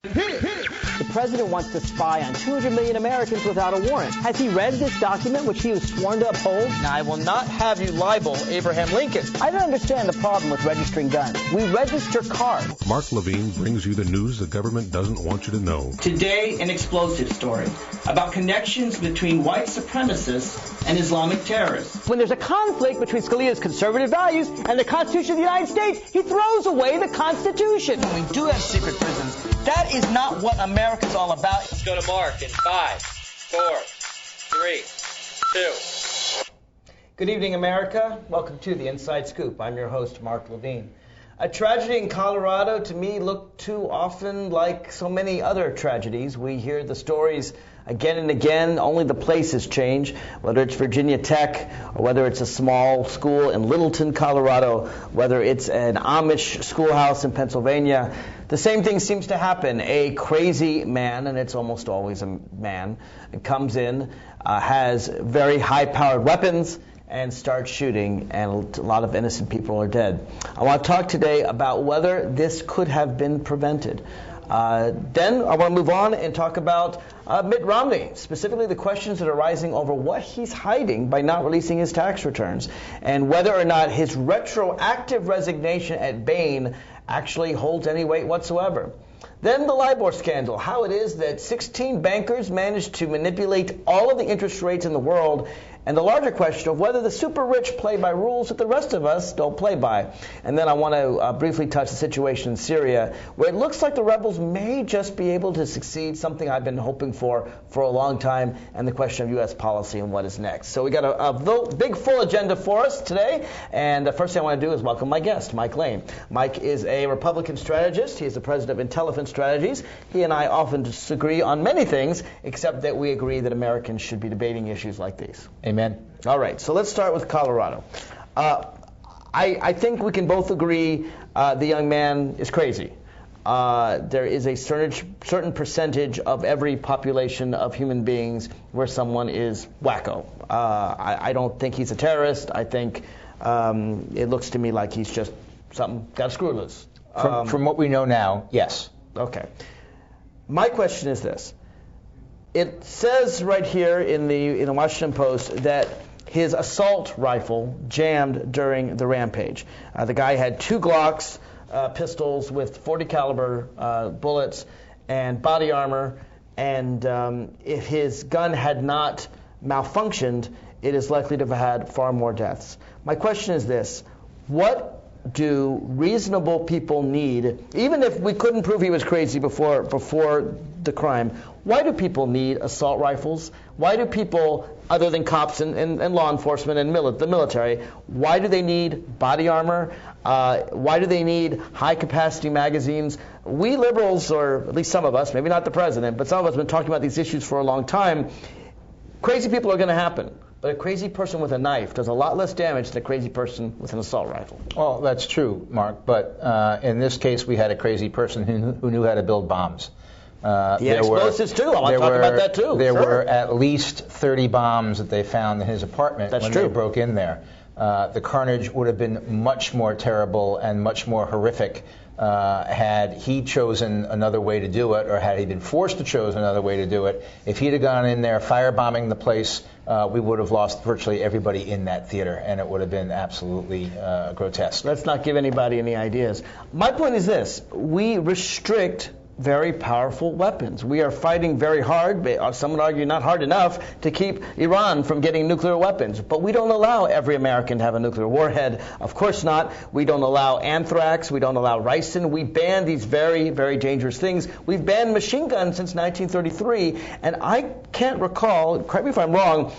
The president wants to spy on 200 million Americans without a warrant. Has he read this document, which he was sworn to uphold? Now, I will not have you libel Abraham Lincoln. I don't understand the problem with registering guns. We register cars. Mark Levine brings you the news the government doesn't want you to know. Today, an explosive story about connections between white supremacists and Islamic terrorists. When there's a conflict between Scalia's conservative values and the Constitution of the United States, he throws away the Constitution. When we do have secret prisons, that is not what America's all about. Let's go to Mark in 5, 4, 3, 2. Good evening, America. Welcome to the Inside Scoop. I'm your host, Mark Levine. A tragedy in Colorado, to me, looked too often like so many other tragedies. We hear the stories again and again, only the places change, whether it's Virginia Tech or whether it's a small school in Littleton, Colorado, whether it's an Amish schoolhouse in Pennsylvania. The same thing seems to happen. A crazy man, and it's almost always a man, comes in, has very high-powered weapons, and starts shooting, and a lot of innocent people are dead. I want to talk today about whether this could have been prevented. Then I want to move on and talk about Mitt Romney, specifically the questions that are rising over what he's hiding by not releasing his tax returns, and whether or not his retroactive resignation at Bain actually holds any weight whatsoever. Then the LIBOR scandal, how it is that 16 bankers managed to manipulate all of the interest rates in the world, and the larger question of whether the super rich play by rules that the rest of us don't play by. And then I want to briefly touch the situation in Syria, where it looks like the rebels may just be able to succeed, something I've been hoping for a long time, and the question of U.S. policy and what is next. So we got a big, full agenda for us today, and the first thing I want to do is welcome my guest, Mike Lane. Mike is a Republican strategist. He is the president of Intelligence Strategies. He and I often disagree on many things, except that we agree that Americans should be debating issues like these. Amen. All right, so let's start with Colorado. I think we can both agree the young man is crazy. There is a certain percentage of every population of human beings where someone is wacko. I don't think he's a terrorist. I think it looks to me like he's just something got a screw loose. From what we know now, yes. Okay. My question is this. It says right here in the Washington Post that his assault rifle jammed during the rampage. The guy had 2 Glocks pistols with 40 caliber bullets and body armor, and if his gun had not malfunctioned, it is likely to have had far more deaths. My question is this: what do reasonable people need, even if we couldn't prove he was crazy before the crime, why do people need assault rifles? Why do people, other than cops and law enforcement and the military, why do they need body armor? Why do they need high-capacity magazines? We liberals, or at least some of us, maybe not the president, but some of us have been talking about these issues for a long time. Crazy people are going to happen. But a crazy person with a knife does a lot less damage than a crazy person with an assault rifle. Well, that's true, Mark. But in this case, we had a crazy person who knew how to build bombs. Explosives, too. I want to talk about that, too. There were at least 30 bombs that they found in his apartment they broke in there. The carnage would have been much more terrible and much more horrific had he chosen another way to do it, or had he been forced to choose another way to do it. If he'd have gone in there firebombing the place, we would have lost virtually everybody in that theater, and it would have been absolutely grotesque. Let's not give anybody any ideas. My point is this: we restrict very powerful weapons. We are fighting very hard, some would argue not hard enough, to keep Iran from getting nuclear weapons. But we don't allow every American to have a nuclear warhead. Of course not. We don't allow anthrax. We don't allow ricin. We ban these very, very dangerous things. We've banned machine guns since 1933, and I can't recall, correct me if I'm wrong,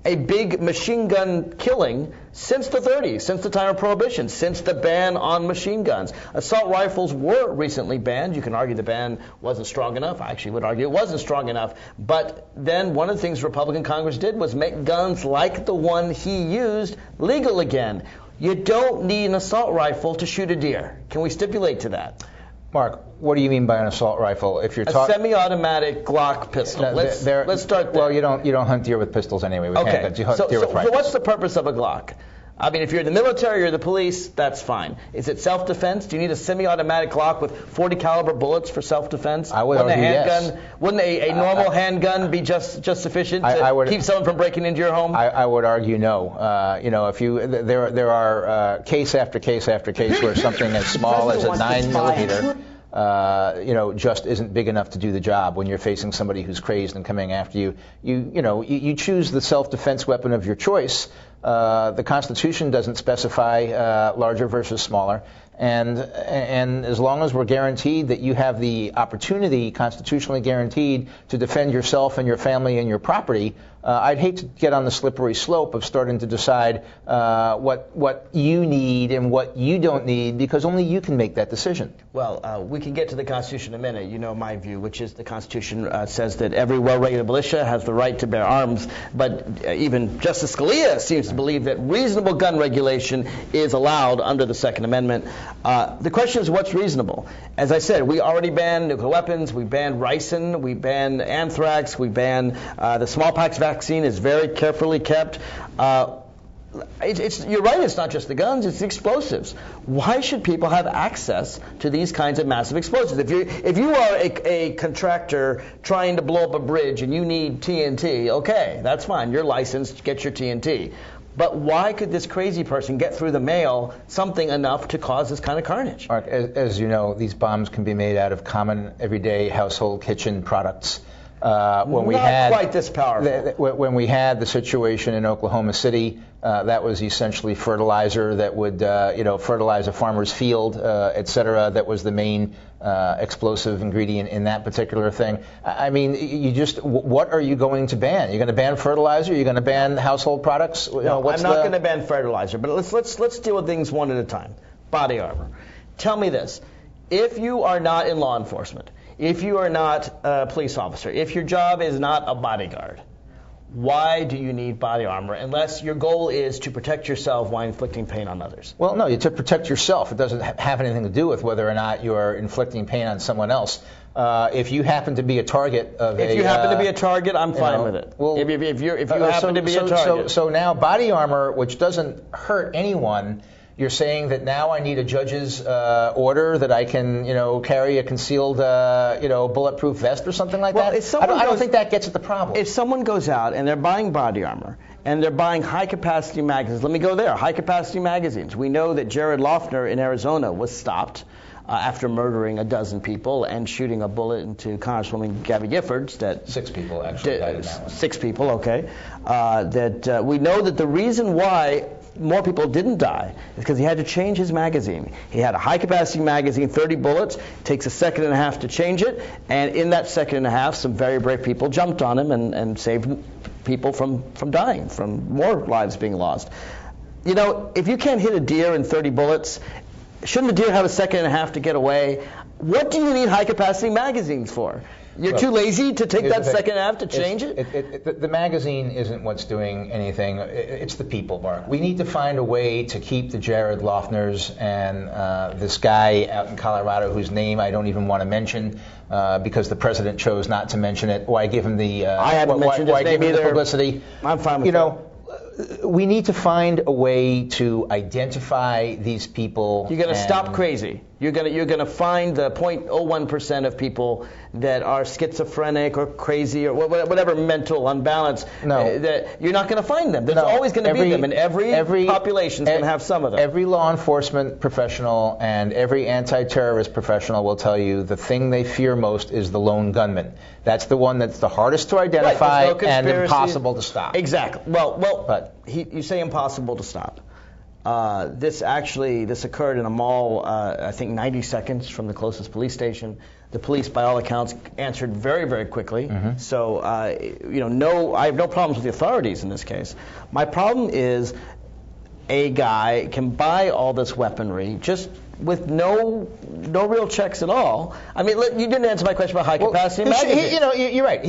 a big machine gun killing since the 30s, since the time of Prohibition, since the ban on machine guns. Assault rifles were recently banned. You can argue the ban wasn't strong enough. I actually would argue it wasn't strong enough. But then one of the things Republican Congress did was make guns like the one he used legal again. You don't need an assault rifle to shoot a deer. Can we stipulate to that? Mark, what do you mean by an assault rifle? If you're a semi-automatic Glock pistol. No, let's start there. Well, you don't hunt deer with pistols anyway. We okay. can't hunt deer with so rifles. what's the purpose of a Glock? I mean, if you're in the military or the police, that's fine. Is it self-defense? Do you need a semi-automatic Glock with 40 caliber bullets for self-defense? I would argue yes. Wouldn't a normal handgun be just sufficient to keep someone from breaking into your home? I would argue no. If there are case after case after case where something as small as a 9mm, just isn't big enough to do the job when you're facing somebody who's crazed and coming after you. You choose the self-defense weapon of your choice. The Constitution doesn't specify larger versus smaller, and as long as we're guaranteed that you have the opportunity, constitutionally guaranteed, to defend yourself and your family and your property, I'd hate to get on the slippery slope of starting to decide what you need and what you don't need, because only you can make that decision. Well, we can get to the Constitution in a minute. You know my view, which is the Constitution says that every well-regulated militia has the right to bear arms, but even Justice Scalia seems to believe that reasonable gun regulation is allowed under the Second Amendment. The question is, what's reasonable? As I said, we already banned nuclear weapons, we banned ricin, we banned anthrax, we banned the smallpox vaccine is very carefully kept. You're right, it's not just the guns, it's the explosives. Why should people have access to these kinds of massive explosives? If you are a contractor trying to blow up a bridge and you need TNT, okay, that's fine, you're licensed, get your TNT. But why could this crazy person get through the mail something enough to cause this kind of carnage? Mark, as you know, these bombs can be made out of common, everyday household kitchen products. Quite this powerful. When we had the situation in Oklahoma City, that was essentially fertilizer that would, fertilize a farmer's field, et cetera. That was the main explosive ingredient in that particular thing. I mean, what are you going to ban? You're going to ban fertilizer? You're going to ban household products? I'm not going to ban fertilizer, but let's deal with things one at a time. Body armor. Tell me this: if you are not in law enforcement, if you are not a police officer, if your job is not a bodyguard, why do you need body armor unless your goal is to protect yourself while inflicting pain on others? Well, no, to protect yourself. It doesn't have anything to do with whether or not you are inflicting pain on someone else. If you happen to be a target of If you happen to be a target, I'm fine with it. Well, if you happen to be a target. So now body armor, which doesn't hurt anyone, you're saying that now I need a judge's order that I can, carry a concealed, bulletproof vest or something like that? I don't think that gets at the problem. If someone goes out and they're buying body armor and they're buying high-capacity magazines, let me go there, high-capacity magazines. We know that Jared Loughner in Arizona was stopped after murdering a dozen people and shooting a bullet into Congresswoman Gabby Giffords. That 6 people actually died in that one. 6 people, okay. We know that the reason why more people didn't die is because he had to change his magazine. He had a high-capacity magazine, 30 bullets. It takes a second and a half to change it, and in that second and a half, some very brave people jumped on him and saved people from dying, from more lives being lost. If you can't hit a deer in 30 bullets, shouldn't the deer have a second and a half to get away? What do you need high-capacity magazines for? You're too lazy to take that second half to change it? The magazine isn't what's doing anything. It's the people, Mark. We need to find a way to keep the Jared Loughners and this guy out in Colorado whose name I don't even want to mention because the president chose not to mention it. Why give him the publicity? I'm fine with that. We need to find a way to identify these people. You're going to stop crazy. You're going to find the 0.01% of people that are schizophrenic or crazy or whatever mental unbalance. No. That you're not going to find them. There's always going to be them, and every population is going to have some of them. Every law enforcement professional and every anti-terrorist professional will tell you the thing they fear most is the lone gunman. That's the one that's the hardest to identify and impossible to stop. Exactly. You say impossible to stop. This occurred in a mall, I think 90 seconds from the closest police station. The police, by all accounts, answered very, very quickly. Mm-hmm. So, I have no problems with the authorities in this case. My problem is a guy can buy all this weaponry just with no real checks at all. I mean, you didn't answer my question about high-capacity magazines. You're right.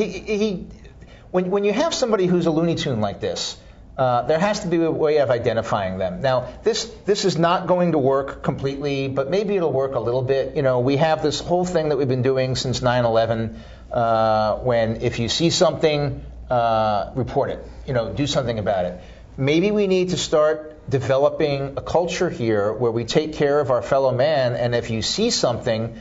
When you have somebody who's a Looney Tune like this, there has to be a way of identifying them. Now, this is not going to work completely, but maybe it'll work a little bit. We have this whole thing that we've been doing since 9/11, when if you see something, report it. Do something about it. maybe we need to start developing a culture here where we take care of our fellow man, and if you see something,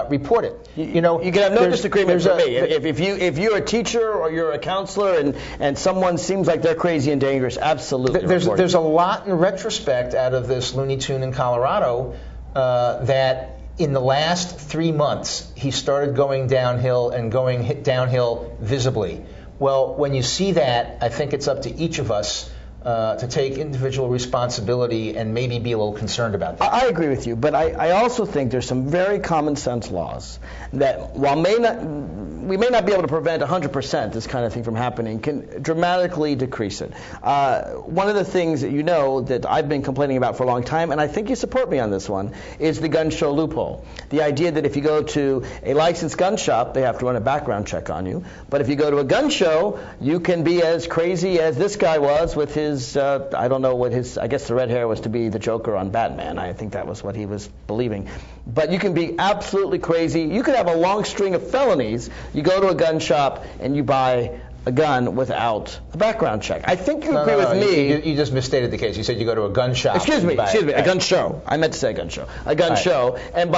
report it. You can have no disagreement with me. If you're a teacher or you're a counselor and someone seems like they're crazy and dangerous, absolutely. There's a lot in retrospect out of this Looney Tune in Colorado that in the last 3 months he started going downhill and going downhill visibly. Well, when you see that, I think it's up to each of us to take individual responsibility and maybe be a little concerned about that. I agree with you, but I also think there's some very common sense laws that, while we may not be able to prevent 100% this kind of thing from happening, can dramatically decrease it. One of the things that you know that I've been complaining about for a long time, and I think you support me on this one, is the gun show loophole. The idea that if you go to a licensed gun shop, they have to run a background check on you, but if you go to a gun show, you can be as crazy as this guy was with his I don't know what I guess the red hair was to be the Joker on Batman. I think that was what he was believing. But you can be absolutely crazy. You could have a long string of felonies. You go to a gun shop and you buy a gun without a background check. I think you agree with me. You just misstated the case. You said you go to a gun shop. Excuse me, a gun show. I meant to say a gun show. A gun show. And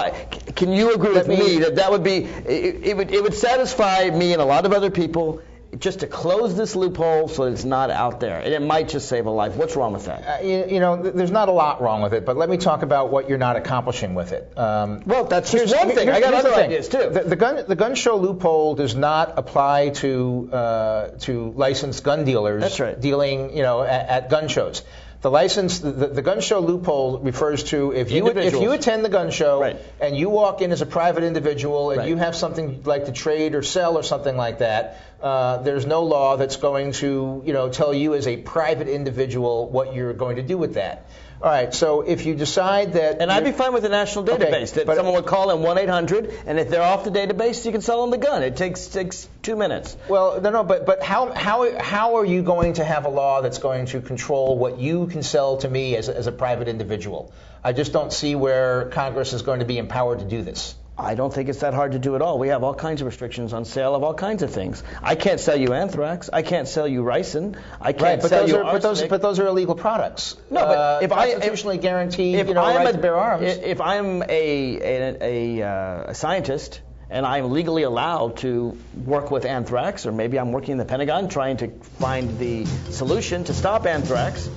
can you agree with me that would be, it would satisfy me and a lot of other people just to close this loophole so it's not out there, and it might just save a life. What's wrong with that? There's not a lot wrong with it, but let me talk about what you're not accomplishing with it. Well, that's just one thing. I got other ideas too. The gun show loophole does not apply to licensed gun dealers. That's right. Dealing, at gun shows. The gun show loophole refers to if you attend the gun show and you walk in as a private individual and you have something like to trade or sell or something like that, there's no law that's going to tell you as a private individual what you're going to do with that. All right, so if you decide that... And I'd be fine with a national database, that someone would call in 1-800, and if they're off the database, you can sell them the gun. It takes 2 minutes. Well, no, but how are you going to have a law that's going to control what you can sell to me as a private individual? I just don't see where Congress is going to be empowered to do this. I don't think it's that hard to do at all. We have all kinds of restrictions on sale of all kinds of things. I can't sell you anthrax. I can't sell you ricin. I can't sell you arsenic. But those are illegal products. No, but if constitutionally guaranteed, right to bear arms. If I'm a scientist and I'm legally allowed to work with anthrax, or maybe I'm working in the Pentagon trying to find the solution to stop anthrax,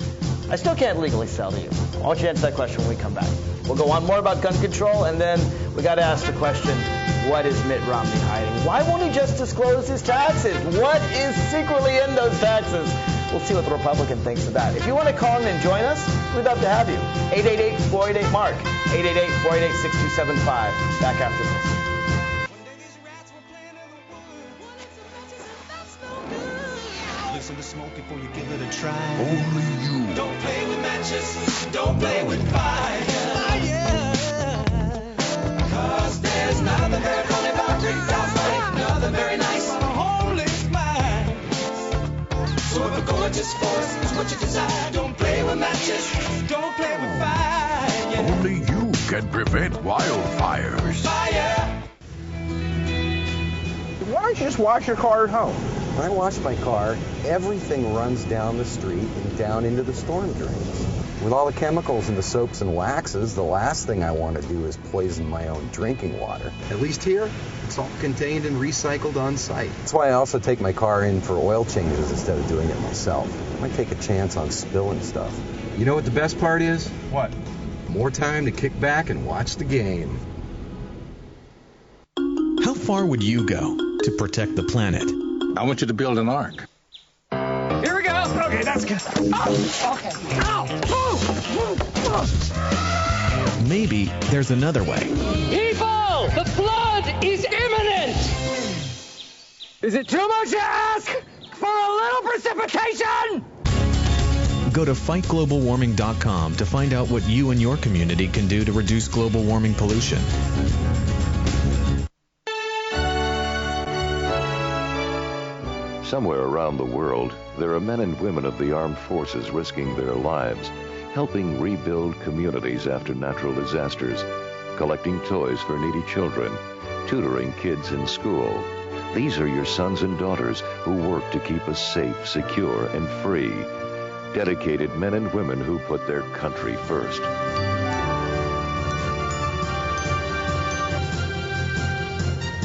I still can't legally sell to you. I want you to answer that question when we come back. We'll go on more about gun control, and then we got to ask the question, what is Mitt Romney hiding? Why won't he just disclose his taxes? What is secretly in those taxes? We'll see what the Republican thinks of that. If you want to call in and join us, we'd love to have you. 888-488-MARK, 888-488-6275. Back after this. Listen to smoke before you give it a try. Only you. Don't play with matches. Don't play with fire. Cause there's nothing very funny about $3,000. Nothing very nice on a homeless mind. So if a gorgeous force is what you desire, don't play with matches. Don't play with fire. Only you can prevent wildfires. Fire. Why don't you just wash your car at home? When I wash my car, everything runs down the street and down into the storm drains. With all the chemicals in the soaps and waxes, the last thing I want to do is poison my own drinking water. At least here, it's all contained and recycled on site. That's why I also take my car in for oil changes instead of doing it myself. I might take a chance on spilling stuff. You know what the best part is? What? More time to kick back and watch the game. How far would you go to protect the planet? I want you to build an ark. Here we go. Okay, that's good. Oh, okay. Ow! Maybe there's another way. People, the flood is imminent! Is it too much to ask for a little precipitation? Go to fightglobalwarming.com to find out what you and your community can do to reduce global warming pollution. Somewhere around the world, there are men and women of the armed forces risking their lives, helping rebuild communities after natural disasters, collecting toys for needy children, tutoring kids in school. These are your sons and daughters who work to keep us safe, secure, and free. Dedicated men and women who put their country first.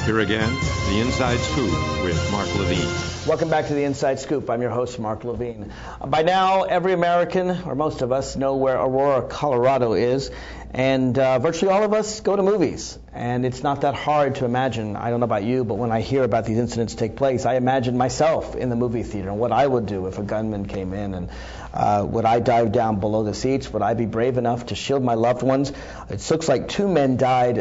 Here again, the Inside Scoop with Mark Levine. Welcome back to the Inside Scoop. I'm your host, Mark Levine. By now, every American, or most of us, know where Aurora, Colorado is. And virtually all of us go to movies. And it's not that hard to imagine. I don't know about you, but when I hear about these incidents take place, I imagine myself in the movie theater and what I would do if a gunman came in. And would I dive down below the seats? Would I be brave enough to shield my loved ones? It looks like 2 men died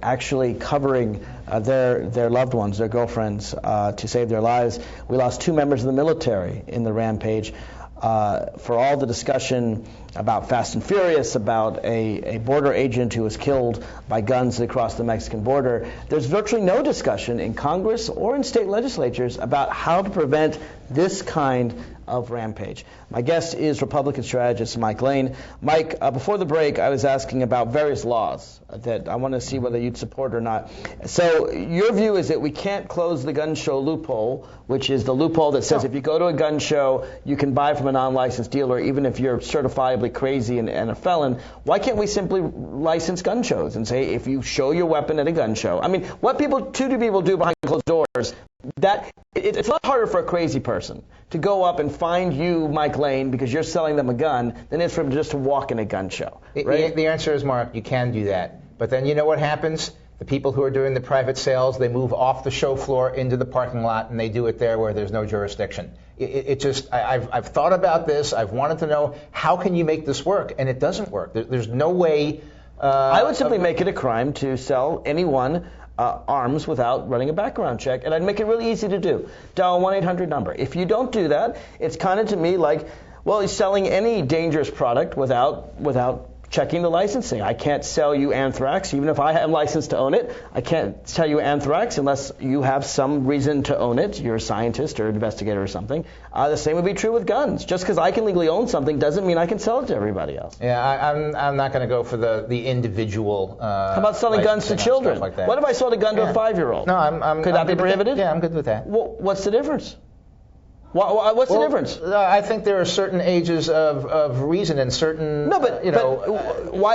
actually covering their loved ones, their girlfriends, to save their lives. We lost 2 members of the military in the rampage. For all the discussion about Fast and Furious, about a border agent who was killed by guns across the Mexican border, there's virtually no discussion in Congress or in state legislatures about how to prevent this kind of rampage. My guest is Republican strategist Mike Lane. Mike, before the break, I was asking about various laws that I want to see whether you'd support or not. So your view is that we can't close the gun show loophole, which is the loophole that says if you go to a gun show, you can buy from a non-licensed dealer, even if you're certifiably crazy and a felon. Why can't we simply license gun shows and say if you show your weapon at a gun show? I mean, what two people do behind closed doors, it's a lot harder for a crazy person to go up and find you, Mike Lane, because you're selling them a gun, than it is for them just to walk in a gun show. Right? The answer is, Mark, you can do that. But then you know what happens? The people who are doing the private sales, they move off the show floor into the parking lot, and they do it there where there's no jurisdiction. I've thought about this. I've wanted to know, how can you make this work? And it doesn't work. There's no way. I would simply make it a crime to sell anyone arms without running a background check, and I'd make it really easy to do. Dial 1-800 number. If you don't do that, it's kind of to me like, well, he's selling any dangerous product without checking the licensing. I can't sell you anthrax, even if I am licensed to own it. I can't sell you anthrax unless you have some reason to own it. You're a scientist or an investigator or something. The same would be true with guns. Just because I can legally own something doesn't mean I can sell it to everybody else. Yeah, I'm not going to go for the individual. How about selling guns to children? Like that. What if I sold a gun to a 5-year-old? No, Could that be prohibited? Yeah, I'm good with that. Well, what's the difference? What's the difference? I think there are certain ages of reason and certain. No, but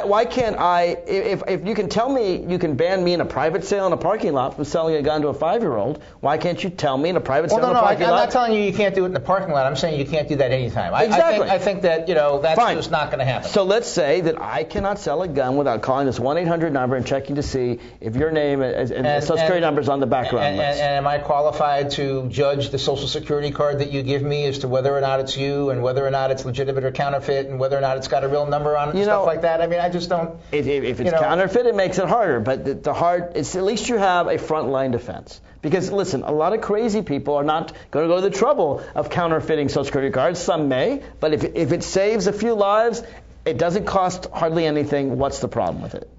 why can't I? If you can tell me, you can ban me in a private sale in a parking lot from selling a gun to a 5-year-old. Why can't you tell me in a private sale in a parking lot? I'm not telling you can't do it in the parking lot. I'm saying you can't do that anytime. Exactly. I think that that's Fine. just not going to happen. So let's say that I cannot sell a gun without calling this 1-800 number and checking to see if your name and social security number is on the background list. And am I qualified to judge the social security card that you give me as to whether or not it's you and whether or not it's legitimate or counterfeit and whether or not it's got a real number on it and stuff like that? I mean, I just don't. If it's counterfeit, it makes it harder. But it's at least you have a frontline defense. Because, listen, a lot of crazy people are not going to go to the trouble of counterfeiting social security cards. Some may. But if it saves a few lives, it doesn't cost hardly anything. What's the problem with it?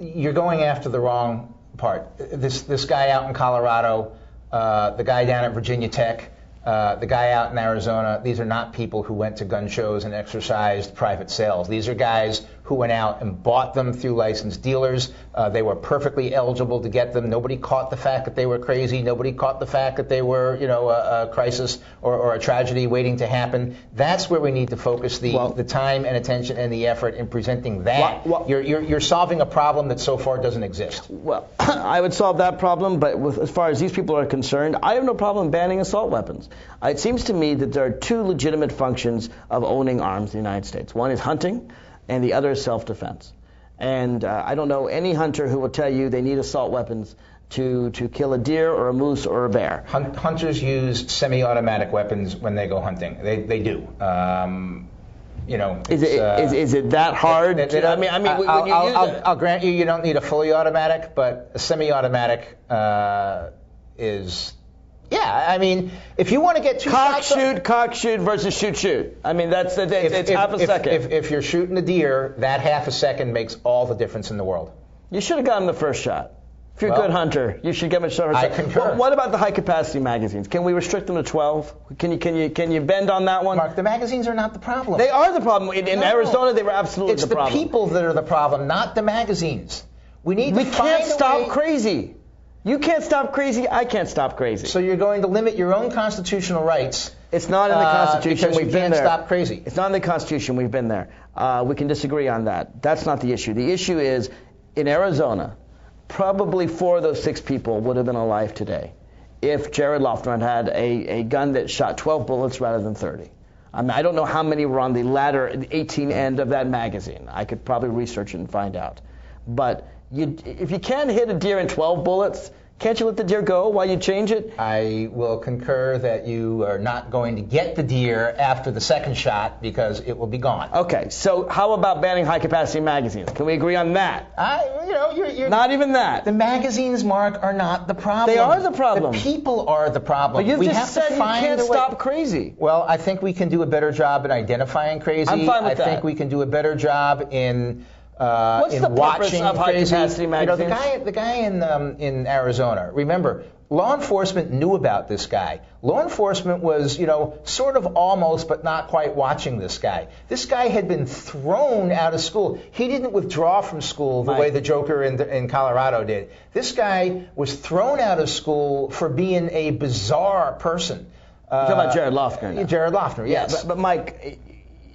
You're going after the wrong part. This guy out in Colorado, the guy down at Virginia Tech, the guy out in Arizona, these are not people who went to gun shows and exercised private sales. These are guys who went out and bought them through licensed dealers. They were perfectly eligible to get them. Nobody caught the fact that they were crazy. Nobody caught the fact that they were, a crisis or a tragedy waiting to happen. That's where we need to focus the time and attention and the effort in presenting that. You're solving a problem that so far doesn't exist. Well, I would solve that problem, but as far as these people are concerned, I have no problem banning assault weapons. It seems to me that there are 2 legitimate functions of owning arms in the United States. One is hunting, and the other is self-defense. And I don't know any hunter who will tell you they need assault weapons to kill a deer or a moose or a bear. Hunters use semi-automatic weapons when they go hunting. They do. Is it that hard? I'll grant you don't need a fully automatic, but a semi-automatic is. Yeah, I mean, if you want to get 2 shots... Cock shoot versus shoot. I mean, it's half a second. If you're shooting a deer, that half a second makes all the difference in the world. You should have gotten the first shot. If you're a good hunter, you should get the first shot. I concur. What about the high-capacity magazines? Can we restrict them to 12? Can you bend on that one? Mark, the magazines are not the problem. They are the problem. In Arizona, they were absolutely the problem. It's the people that are the problem, not the magazines. We can't stop crazy. You can't stop crazy. I can't stop crazy. So you're going to limit your own constitutional rights It's not in the Constitution. We've been there. Stop crazy. It's not in the Constitution. We've been there. We can disagree on that. That's not the issue. The issue is, in Arizona, probably 4 of those 6 people would have been alive today if Jared Loughner had a gun that shot 12 bullets rather than 30. I don't know how many were on the latter 18 end of that magazine. I could probably research it and find out. But if you can't hit a deer in 12 bullets, can't you let the deer go while you change it? I will concur that you are not going to get the deer after the second shot because it will be gone. Okay, so how about banning high-capacity magazines? Can we agree on that? You're not even that. The magazines, Mark, are not the problem. They are the problem. The people are the problem. But you just said you can't stop crazy. Well, I think we can do a better job in identifying crazy. I'm fine with that. I think we can do a better job in What's the purpose of high-capacity magazines? The guy in Arizona, remember, law enforcement knew about this guy. Law enforcement was, sort of almost but not quite watching this guy. This guy had been thrown out of school. He didn't withdraw from school the way the Joker in Colorado did. This guy was thrown out of school for being a bizarre person. You're talking about Jared Loughner now. Jared Loughner, yes. Yeah, but Mike,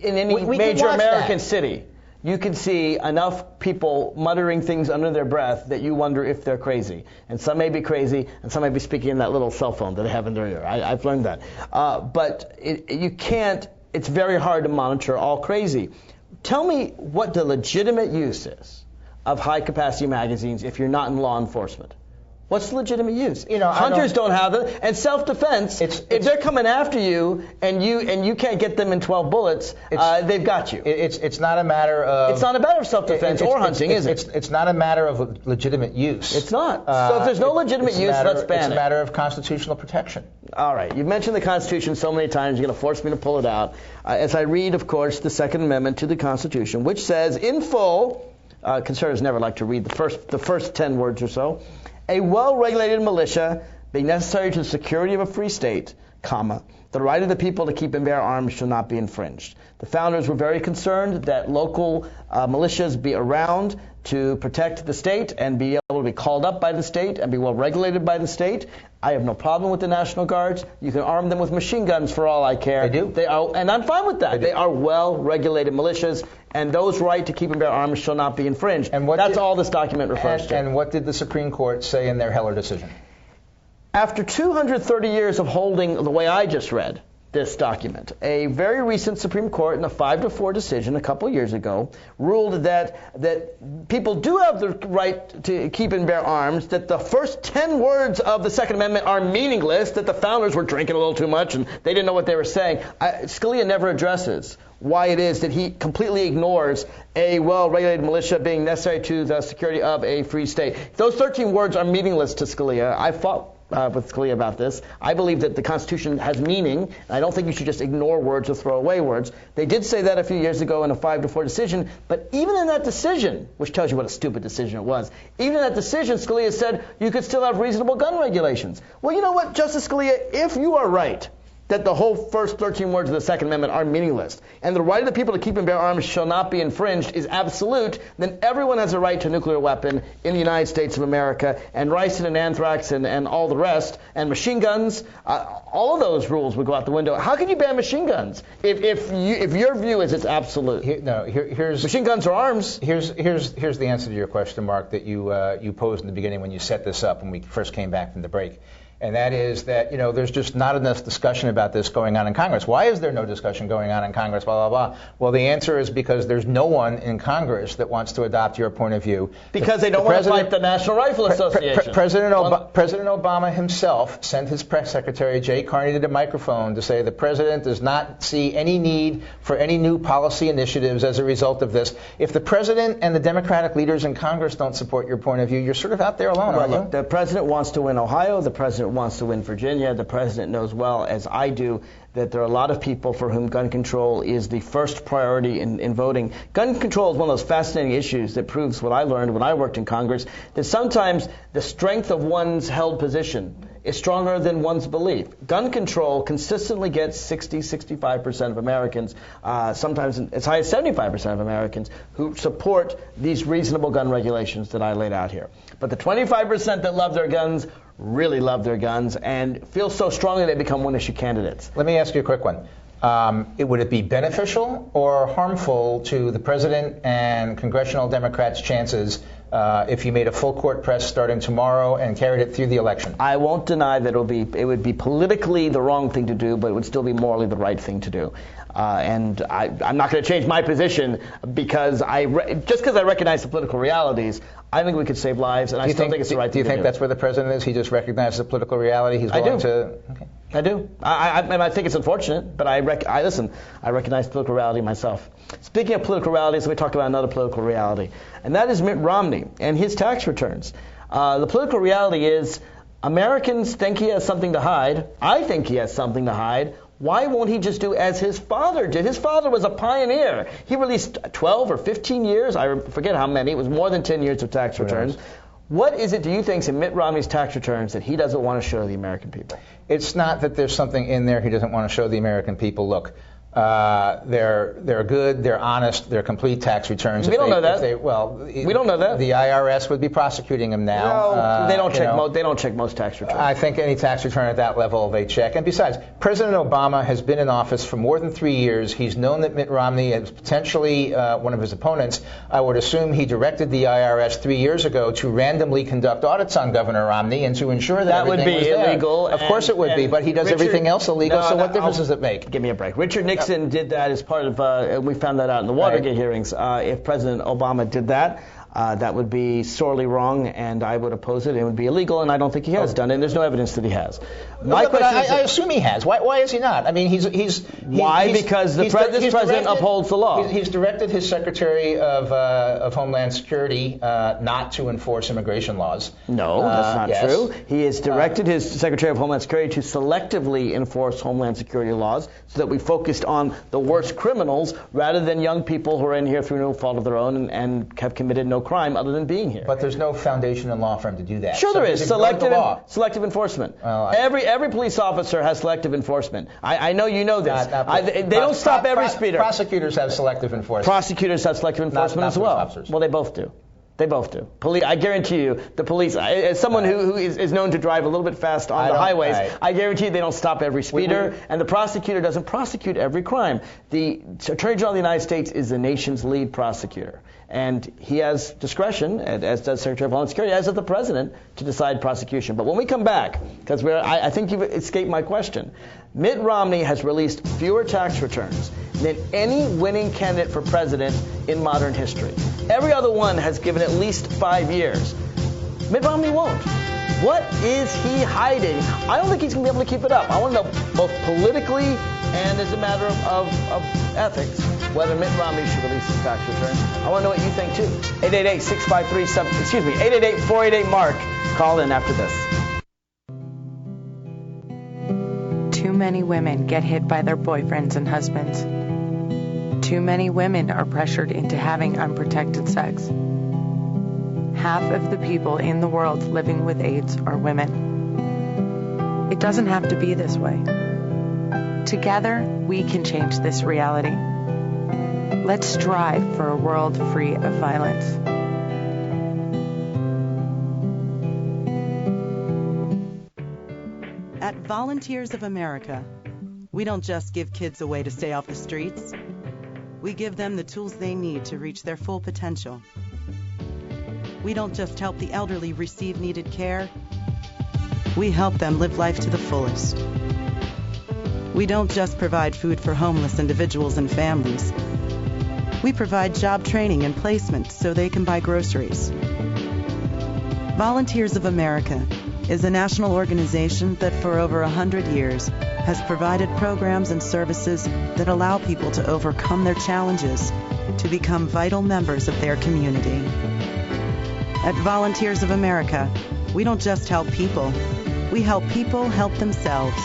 in any major American city, you can see enough people muttering things under their breath that you wonder if they're crazy. And some may be crazy, and some may be speaking in that little cell phone that they have in their ear. I've learned that. But you can't, it's very hard to monitor all crazy. Tell me what the legitimate use is of high-capacity magazines if you're not in law enforcement. What's the legitimate use? Hunters don't have them, and self-defense. If they're coming after you and you can't get them in 12 bullets, they've got you. It's not a matter of. It's not a matter of self-defense or hunting, is it? It's not a matter of legitimate use. It's not. So if there's no legitimate use, let's ban it. It's a matter of constitutional protection. All right. You've mentioned the Constitution so many times, you're going to force me to pull it out. As I read, of course, the Second Amendment to the Constitution, which says in full, conservatives never like to read the first 10 words or so. A well-regulated militia being necessary to the security of a free state, the right of the people to keep and bear arms shall not be infringed. The founders were very concerned that local militias be around to protect the state and be able to be called up by the state and be well regulated by the state. I have no problem with the National Guards. You can arm them with machine guns for all I care. They do. They are, and I'm fine with that. They are well-regulated militias, and those right to keep and bear arms shall not be infringed. And that's all this document refers to. And what did the Supreme Court say in their Heller decision? After 230 years of holding the way I just read this document, a very recent Supreme Court in a 5-4 decision a couple years ago ruled that people do have the right to keep and bear arms, that the first 10 words of the Second Amendment are meaningless, that the founders were drinking a little too much and they didn't know what they were saying. Scalia never addresses why it is that he completely ignores a well-regulated militia being necessary to the security of a free state. Those 13 words are meaningless to Scalia. I fought with Scalia about this. I believe that the Constitution has meaning, and I don't think you should just ignore words or throw away words. They did say that a few years ago in a 5-4 decision, but even in that decision, which tells you what a stupid decision it was, even in that decision, Scalia said you could still have reasonable gun regulations. Well, you know what, Justice Scalia, if you are right that the whole first 13 words of the Second Amendment are meaningless, and the right of the people to keep and bear arms shall not be infringed is absolute, then everyone has a right to a nuclear weapon in the United States of America, and ricin and anthrax and all the rest, and machine guns, all of those rules would go out the window. How can you ban machine guns if your view is it's absolute? Here's machine guns are arms. Here's the answer to your question, Mark, that you posed in the beginning when you set this up when we first came back from the break. And that is that, there's just not enough discussion about this going on in Congress. Why is there no discussion going on in Congress, blah, blah, blah? Well, the answer is because there's no one in Congress that wants to adopt your point of view. Because they don't want to fight the National Rifle Association. President Obama himself sent his press secretary, Jay Carney, to the microphone to say the president does not see any need for any new policy initiatives as a result of this. If the president and the Democratic leaders in Congress don't support your point of view, you're sort of out there alone, aren't you? The president wants to win Ohio. The president wants to win Virginia. The president knows well, as I do, that there are a lot of people for whom gun control is the first priority in voting. Gun control is one of those fascinating issues that proves what I learned when I worked in Congress, that sometimes the strength of one's held position is stronger than one's belief. Gun control consistently gets 60-65% of Americans, sometimes as high as 75% of Americans, who support these reasonable gun regulations that I laid out here. But the 25% that love their guns really love their guns and feel so strongly they become one-issue candidates. Let me ask you a quick one. Would it be beneficial or harmful to the president and congressional Democrats' chances if you made a full court press starting tomorrow and carried it through the election? I won't deny that it would be politically the wrong thing to do, but it would still be morally the right thing to do. And I'm not going to change my position because just because I recognize the political realities, I think we could save lives, and I still think it's the right thing to do. Do you think that's where the president is? He just recognizes the political reality? He's willing to... Okay. I do. And I think it's unfortunate, but I recognize political reality myself. Speaking of political realities, let me talk about another political reality, and that is Mitt Romney and his tax returns. The political reality is Americans think he has something to hide. I think he has something to hide. Why won't he just do as his father did? His father was a pioneer. He released 12 or 15 years, I forget how many, it was more than 10 years of tax returns. What is it, do you think, is in Mitt Romney's tax returns that he doesn't want to show the American people? It's not that there's something in there he doesn't want to show the American people. Look, they're good, they're honest, they're complete tax returns. We don't know that. We don't know that. The IRS would be prosecuting him now. No, they don't check most tax returns. I think any tax return at that level they check. And besides, President Obama has been in office for more than 3 years. He's known that Mitt Romney is potentially one of his opponents. I would assume he directed the IRS 3 years ago to randomly conduct audits on Governor Romney and to ensure that would be illegal. Of course it would be, but he does everything else illegal, so what difference does it make? Give me a break. Richard Nixon did that as part of, we found that out in the Watergate hearings. If President Obama did that, that would be sorely wrong, and I would oppose it. It would be illegal, and I don't think he has done it. And there's no evidence that he has. I assume he has. Why is he not? I mean, because this president upholds the law. He's directed his Secretary of Homeland Security not to enforce immigration laws. No, that's not true. He has directed his Secretary of Homeland Security to selectively enforce Homeland Security laws so that we focused on the worst criminals rather than young people who are in here through no fault of their own and have committed no crime other than being here. But there's no foundation in law for him to do that. Sure, there is. Selective enforcement. Every police officer has selective enforcement. I know you know this. They don't stop every speeder. Prosecutors have selective enforcement. Prosecutors have selective enforcement as well. Officers. Well, they both do. They both do. I guarantee you, the police, as someone who is known to drive a little bit fast on the highways, I guarantee you they don't stop every speeder, and the prosecutor doesn't prosecute every crime. The Attorney General of the United States is the nation's lead prosecutor, and he has discretion, as does Secretary of Homeland Security, as does the President, to decide prosecution. But when we come back, because I think you've escaped my question, Mitt Romney has released fewer tax returns than any winning candidate for president in modern history. Every other one has given at least 5 years. Mitt Romney won't. What is he hiding? I don't think he's going to be able to keep it up. I want to know both politically and as a matter of ethics whether Mitt Romney should release his tax returns. I want to know what you think too. 888-488-MARK. Call in after this. Too many women get hit by their boyfriends and husbands. Too many women are pressured into having unprotected sex. Half of the people in the world living with AIDS are women. It doesn't have to be this way. Together, we can change this reality. Let's strive for a world free of violence. At Volunteers of America, we don't just give kids a way to stay off the streets. We give them the tools they need to reach their full potential. We don't just help the elderly receive needed care. We help them live life to the fullest. We don't just provide food for homeless individuals and families. We provide job training and placement so they can buy groceries. Volunteers of America is a national organization that for over 100 years has provided programs and services that allow people to overcome their challenges to become vital members of their community. At Volunteers of America, we don't just help people, we help people help themselves.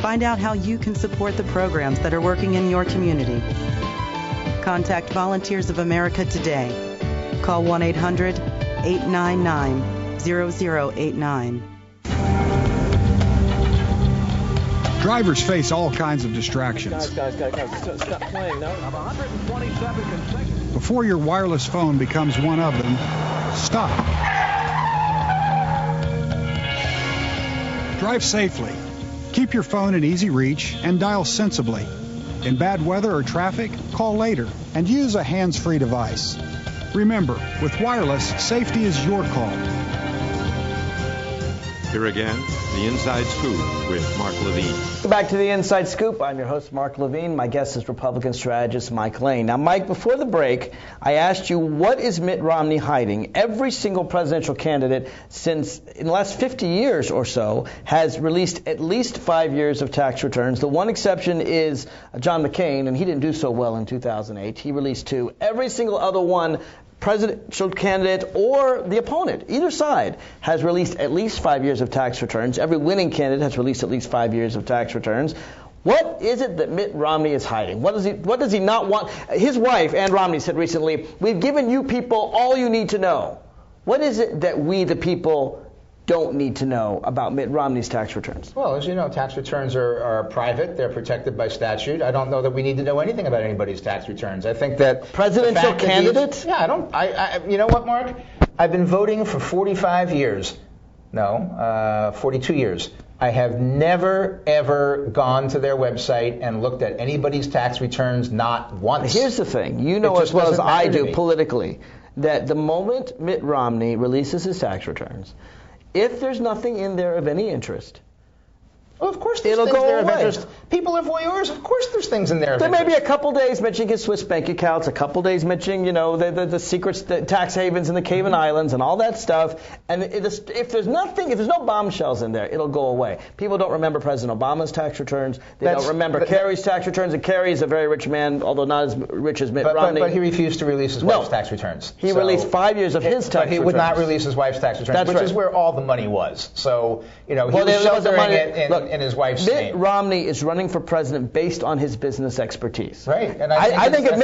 Find out how you can support the programs that are working in your community. Contact Volunteers of America today. Call 1-800-899-0089. Drivers face all kinds of distractions. Guys, stop playing, no? 127 consecutive. Before your wireless phone becomes one of them, stop. Drive safely. Keep your phone in easy reach and dial sensibly. In bad weather or traffic, call later and use a hands-free device. Remember, with wireless, safety is your call. Here again, the Inside Scoop with Mark Levine. Welcome back to the Inside Scoop. I'm your host, Mark Levine. My guest is Republican strategist Mike Lane. Now, Mike, before the break, I asked you, what is Mitt Romney hiding? Every single presidential candidate since in the last 50 years or so has released at least 5 years of tax returns. The one exception is John McCain, and he didn't do so well in 2008. He released 2. Every single other one, presidential candidate or the opponent, either side, has released at least 5 years of tax returns. Every winning candidate has released at least 5 years of tax returns. What is it that Mitt Romney is hiding? What does he not want? His wife, Ann Romney, said recently, "We've given you people all you need to know." What is it that we, the people, don't need to know about Mitt Romney's tax returns? Well, as you know, tax returns are private. They're protected by statute. I don't know that we need to know anything about anybody's tax returns. I think that presidential candidate? You know what, Mark? I've been voting for 45 years. No, 42 years. I have never, ever gone to their website and looked at anybody's tax returns, not once. Here's the thing. You know as well as I do politically that the moment Mitt Romney releases his tax returns, if there's nothing in there of any interest, well, of course there's things there of interest. People are voyeurs. Of course there's things in there of interest. There may be a couple days mentioning his Swiss bank accounts, a couple days mentioning, the secrets, the tax havens in the Cayman Islands and all that stuff. And if there's no bombshells in there, it'll go away. People don't remember President Obama's tax returns. They don't remember Kerry's tax returns. And Kerry is a very rich man, although not as rich as Mitt Romney. But he refused to release his wife's tax returns. He released 5 years of his tax returns. But he would not release his wife's tax returns, which is where all the money was. So, he was sheltering it in his wife's name. Mitt Romney is running for president based on his business expertise. Right. And I think if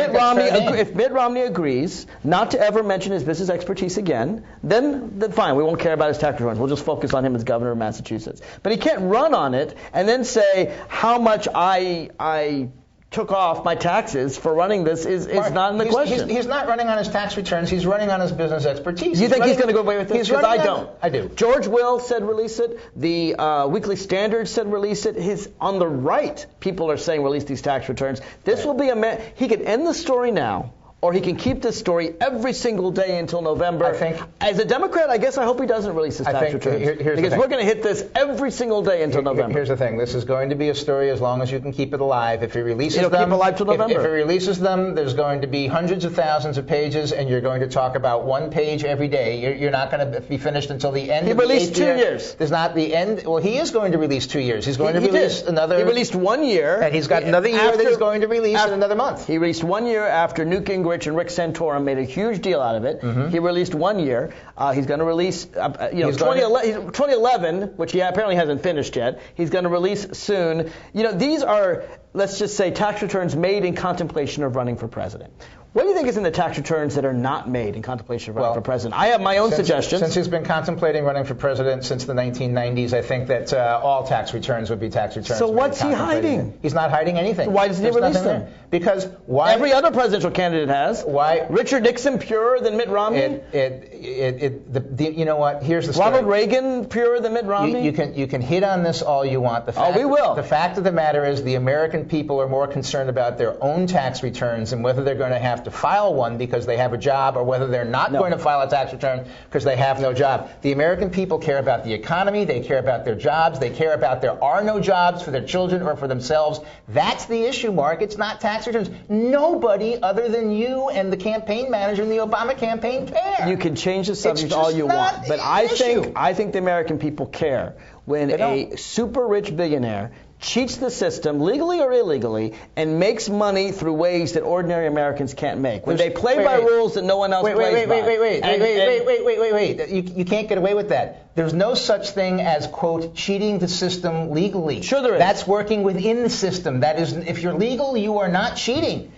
Mitt Romney agrees not to ever mention his business expertise again, then fine, we won't care about his tax returns. We'll just focus on him as governor of Massachusetts. But he can't run on it and then say how much I took off my taxes for running this is not in the question. He's not running on his tax returns. He's running on his business expertise. You think he's going to go away with this? Because I don't. I do. George Will said release it. The Weekly Standard said release it. On the right, people are saying release these tax returns. This will be he could end the story now, or he can keep this story every single day until November. I think, as a Democrat, I guess I hope he doesn't release his tax returns. Because we're going to hit this every single day until November. Here's the thing. This is going to be a story as long as you can keep it alive. If he releases It'll keep alive till November. If he releases them, there's going to be hundreds of thousands of pages, and you're going to talk about one page every day. You're not going to be finished until the end of the 8th year. He released 2 years. There's not the end. Well, he is going to release 2 years. He's going to release another. He released 1 year. And he's got another year that he's going to release in another month. He released 1 year after Newt Gingrich and Rick Santorum made a huge deal out of it. Mm-hmm. He released 1 year. He's going to release, 2011, which he apparently hasn't finished yet. He's going to release soon. These are, let's just say, tax returns made in contemplation of running for president. What do you think is in the tax returns that are not made in contemplation of running for president? I have my own suggestions. Since he's been contemplating running for president since the 1990s, I think that all tax returns would be tax returns. So what's he hiding? He's not hiding anything. Why doesn't he release them? Because why? Every other presidential candidate has. Why? Richard Nixon purer than Mitt Romney? You know what? Here's the story. Ronald Reagan purer than Mitt Romney? You can hit on this all you want. We will. The fact of the matter is the American people are more concerned about their own tax returns and whether they're going to have to file one because they have a job or whether they're not going to file a tax return because they have no job. The American people care about the economy. They care about their jobs. They care about there are no jobs for their children or for themselves. That's the issue, Mark. It's not tax returns. Nobody other than you and the campaign manager in the Obama campaign care. You can change the subject all you want, but I think the American people care when a super rich billionaire cheats the system, legally or illegally, and makes money through ways that ordinary Americans can't make. When they play by rules that no one else plays by. Wait. You can't get away with that. There's no such thing as, quote, cheating the system legally. Sure there is. That's working within the system. That is, if you're legal, you are not cheating.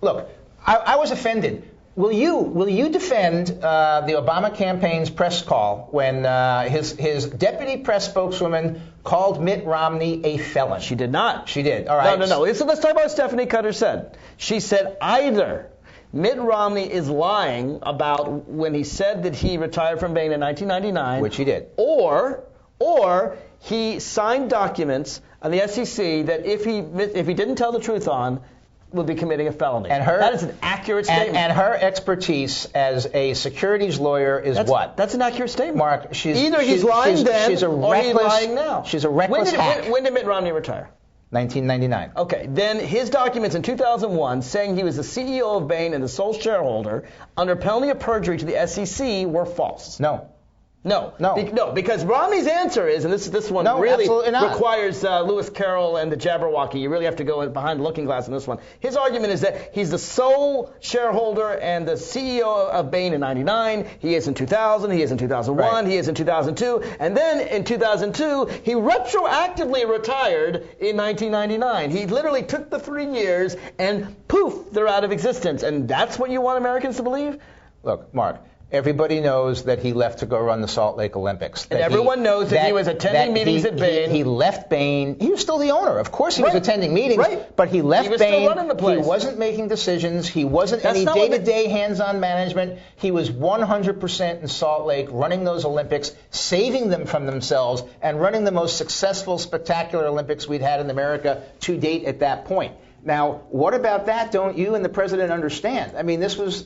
Look, I was offended. Will you defend the Obama campaign's press call when his deputy press spokeswoman called Mitt Romney a felon? She did not. She did. All right. No. So let's talk about what Stephanie Cutter said. She said either Mitt Romney is lying about when he said that he retired from Bain in 1999, which he did, or he signed documents on the SEC that if he didn't tell the truth on, would be committing a felony. And that is an accurate statement. And her expertise as a securities lawyer is what? That's an accurate statement. Mark, either he's lying then, or he's lying now. She's a reckless hack. When did Mitt Romney retire? 1999. Okay, then his documents in 2001 saying he was the CEO of Bain and the sole shareholder under penalty of perjury to the SEC were false. No. No, because Romney's answer is, and this one really requires Lewis Carroll and the Jabberwocky. You really have to go behind the looking glass on this one. His argument is that he's the sole shareholder and the CEO of Bain in 99. He is in 2000. He is in 2001. Right. He is in 2002. And then in 2002, he retroactively retired in 1999. He literally took the 3 years and poof, they're out of existence. And that's what you want Americans to believe? Look, Mark. Everybody knows that he left to go run the Salt Lake Olympics. And everyone knows that he was attending meetings at Bain. He left Bain. He was still the owner. Of course he was attending meetings, but he left Bain. He was still running the place. He wasn't making decisions. He wasn't any day-to-day hands-on management. He was 100% in Salt Lake, running those Olympics, saving them from themselves, and running the most successful, spectacular Olympics we'd had in America to date at that point. Now, what about that don't you and the president understand? I mean, this was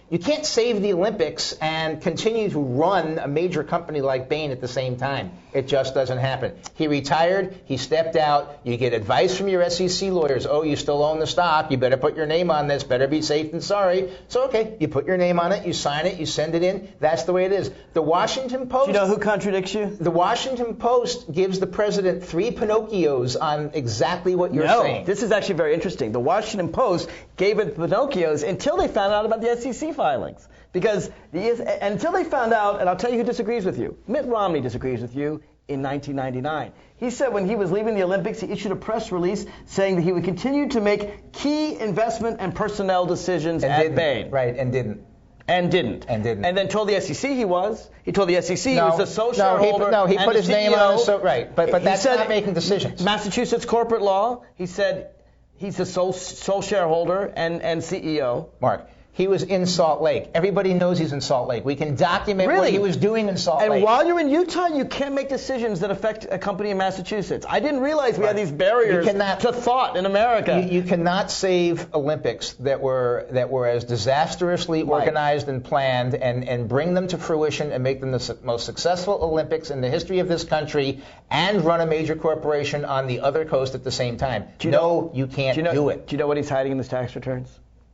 you can't save the Olympics and continue to run a major company like Bain at the same time. It just doesn't happen. He retired. He stepped out. You get advice from your SEC lawyers. Oh, you still own the stock. You better put your name on this. Better be safe than sorry. So, okay, you put your name on it. You sign it. You send it in. That's the way it is. The Washington Post. Do you know who contradicts you? The Washington Post gives the president 3 Pinocchios on exactly what you're saying. This is actually very interesting. The Washington Post gave it Pinocchios until they found out about the SEC filings. Because until they found out, and I'll tell you who disagrees with you. Mitt Romney disagrees with you in 1999. He said when he was leaving the Olympics, he issued a press release saying that he would continue to make key investment and personnel decisions at Bain. Right, and didn't. And then told the SEC he was. He told the SEC he was the sole shareholder. He put his name on it. Right, but that's not making decisions. Massachusetts corporate law, he said he's the sole shareholder and CEO. Mark, he was in Salt Lake. Everybody knows he's in Salt Lake. We can document what he was doing in Salt Lake. And while you're in Utah, you can't make decisions that affect a company in Massachusetts. I didn't realize we had these barriers to thought in America. You cannot save Olympics that were as disastrously organized and planned and bring them to fruition and make them the most successful Olympics in the history of this country and run a major corporation on the other coast at the same time. You can't do it. Do you know what he's hiding in his tax returns?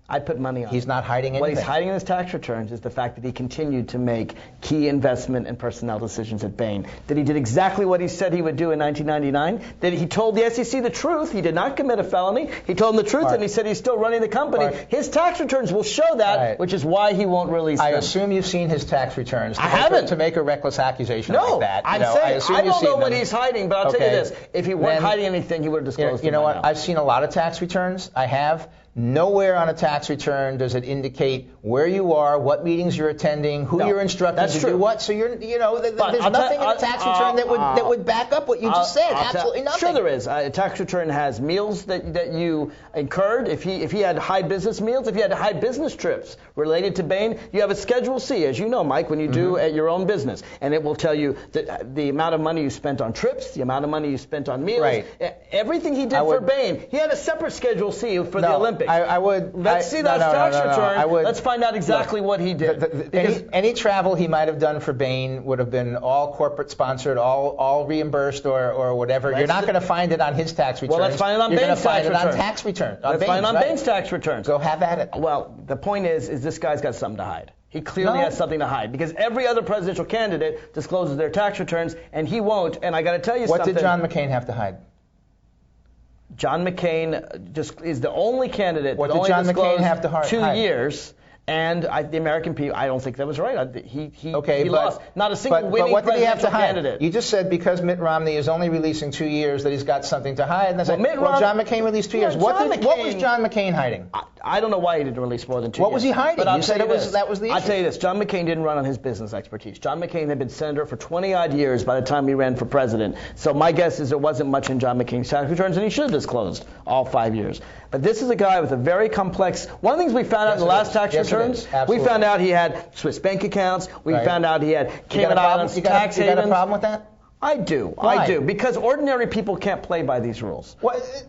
I'd put money on it. He's not hiding anything. What he's hiding in his tax returns is the fact that he continued to make key investment and personnel decisions at Bain. That he did exactly what he said he would do in 1999. That he told the SEC the truth. He did not commit a felony. He told them the truth, and he said he's still running the company. His tax returns will show that, which is why he won't release them. I assume you've seen his tax returns. I haven't. To make a reckless accusation like that. I'm saying, I don't know what he's hiding, but I'll tell you this. If he weren't hiding anything, he would have disclosed it. You know what? I've seen a lot of tax returns. I have. Nowhere on a tax return does it indicate where you are, what meetings you're attending, who you're instructing to do what. So there's nothing in a tax return that would back up what you just said. Absolutely nothing. Sure there is. A tax return has meals that you incurred. If he had high business meals, if he had high business trips related to Bain, you have a Schedule C, as you know, Mike, when you do at your own business, and it will tell you that the amount of money you spent on trips, the amount of money you spent on meals, everything he did for Bain. He had a separate Schedule C for the Olympics. Let's see that tax return. Let's find out exactly what he did. Any travel he might have done for Bain would have been all corporate sponsored, all reimbursed or whatever. You're not going to find it on his tax returns. Well, let's find it on Bain's tax returns. You're going to find it on tax returns. Let's find it on Bain's tax returns. Go have at it. Well, the point is this guy's got something to hide. He clearly has something to hide because every other presidential candidate discloses their tax returns, and he won't. And I got to tell you something. What did John McCain have to hide? John McCain just is the only candidate that only John disclosed McCain have to hide? 2 years. And the American people, I don't think that was right. He lost. Not a single winning presidential candidate. You just said because Mitt Romney is only releasing 2 years that he's got something to hide. And John McCain released 2 years. What was John McCain hiding? I don't know why he didn't release more than 2 years. What was he hiding? But You said that was the issue. I'll tell you this. John McCain didn't run on his business expertise. John McCain had been senator for 20-odd years by the time he ran for president. So my guess is there wasn't much in John McCain's tax returns, and he should have disclosed all 5 years. But this is a guy with a very complex... One of the things we found out in the last tax returns, we found out he had Swiss bank accounts. We found out he had Cayman Islands tax havens. You got a problem with that? I do. Why? I do. Because ordinary people can't play by these rules.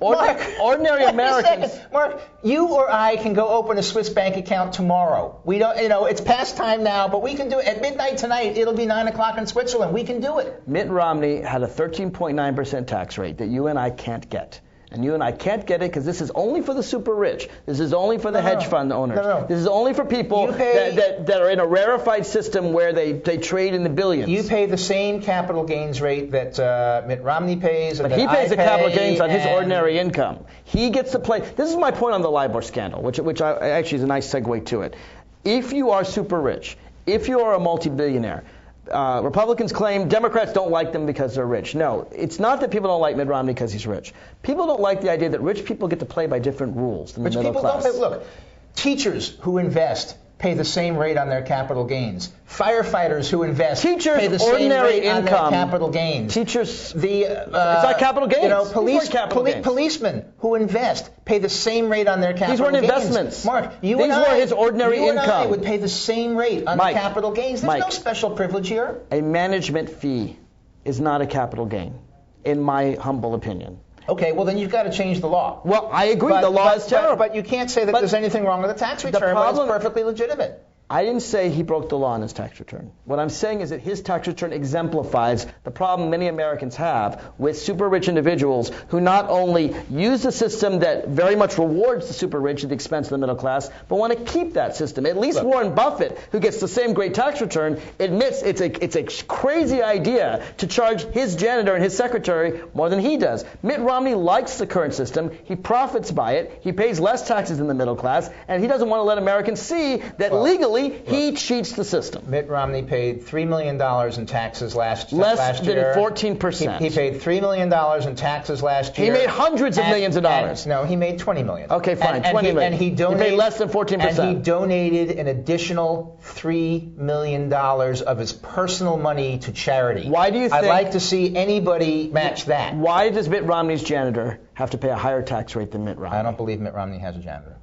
Mark, ordinary Americans. Mark, you or I can go open a Swiss bank account tomorrow. We don't, it's past time now, but we can do it. At midnight tonight, it'll be 9 o'clock in Switzerland. We can do it. Mitt Romney had a 13.9% tax rate that you and I can't get. And you and I can't get it because this is only for the super rich. This is only for the hedge fund owners. This is only for people that are in a rarefied system where they trade in the billions. You pay the same capital gains rate that Mitt Romney pays. But he pays the capital gains on his ordinary income. He gets to play. This is my point on the LIBOR scandal, which actually is a nice segue to it. If you are super rich, if you are a multi-billionaire, Republicans claim Democrats don't like them because they're rich. No, it's not that people don't like Mitt Romney because he's rich. People don't like the idea that rich people get to play by different rules than the middle class. Look, teachers who invest pay the same rate on their capital gains. Firefighters who invest pay the same rate on their capital gains. Teachers, it's not capital gains. Policemen who invest pay the same rate on their capital gains. These weren't investments. Mark, these were his ordinary income. You and I would pay the same rate on the capital gains. There's no special privilege here. A management fee is not a capital gain, in my humble opinion. Okay, well then you've got to change the law. Well, I agree. The law is terrible. But you can't say that there's anything wrong with the tax return when it's perfectly legitimate. I didn't say he broke the law in his tax return. What I'm saying is that his tax return exemplifies the problem many Americans have with super rich individuals who not only use the system that very much rewards the super rich at the expense of the middle class, but want to keep that system. At least Warren Buffett, who gets the same great tax return, admits it's a crazy idea to charge his janitor and his secretary more than he does. Mitt Romney likes the current system. He profits by it. He pays less taxes than the middle class, and he doesn't want to let Americans see that legally he cheats the system. Mitt Romney paid $3 million in taxes last year. Less than 14%. He paid $3 million in taxes last year. He made hundreds of millions of dollars. No, he made $20 million. Okay, fine, $20 million. And he paid less than 14%. And he donated an additional $3 million of his personal money to charity. Why do you think... I'd like to see anybody match that. Why does Mitt Romney's janitor have to pay a higher tax rate than Mitt Romney? I don't believe Mitt Romney has a janitor.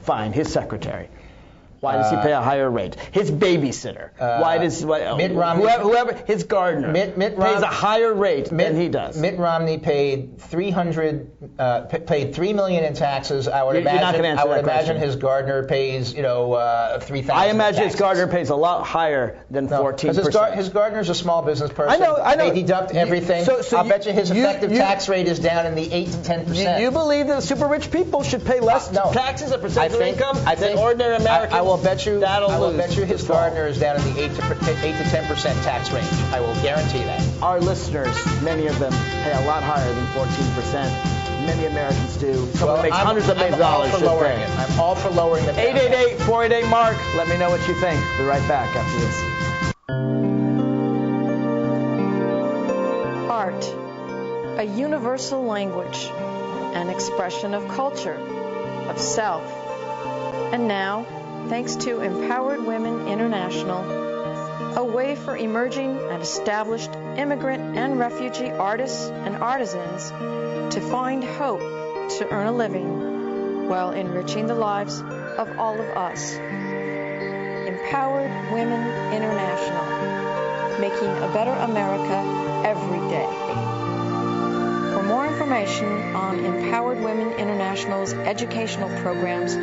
Fine, his secretary. Why does he pay a higher rate? His babassitter. Why does Mitt Romney, whoever his gardener pays a higher rate than he does? Mitt Romney paid $3 million in taxes. I would imagine his gardener pays $3,000. I imagine his gardener pays a lot higher than 14%. His gardener's a small business person. I know. They deduct everything. I'll bet you his effective tax rate is down in the 8 to 10%. You believe that super rich people should pay less taxes a percentage of income than ordinary Americans? I will bet you his gardener is down in the 8 to 10% tax range. I will guarantee that. Our listeners, many of them, pay a lot higher than 14%. Many Americans do. Someone makes hundreds of millions of dollars should pay. I'm all for lowering the tax. 888-488-MARK. Let me know what you think. We'll be right back after this. Art, a universal language, an expression of culture, of self. And now, thanks to Empowered Women International, a way for emerging and established immigrant and refugee artists and artisans to find hope to earn a living while enriching the lives of all of us. Empowered Women International, making a better America every day. For more information on Empowered Women International's educational programs,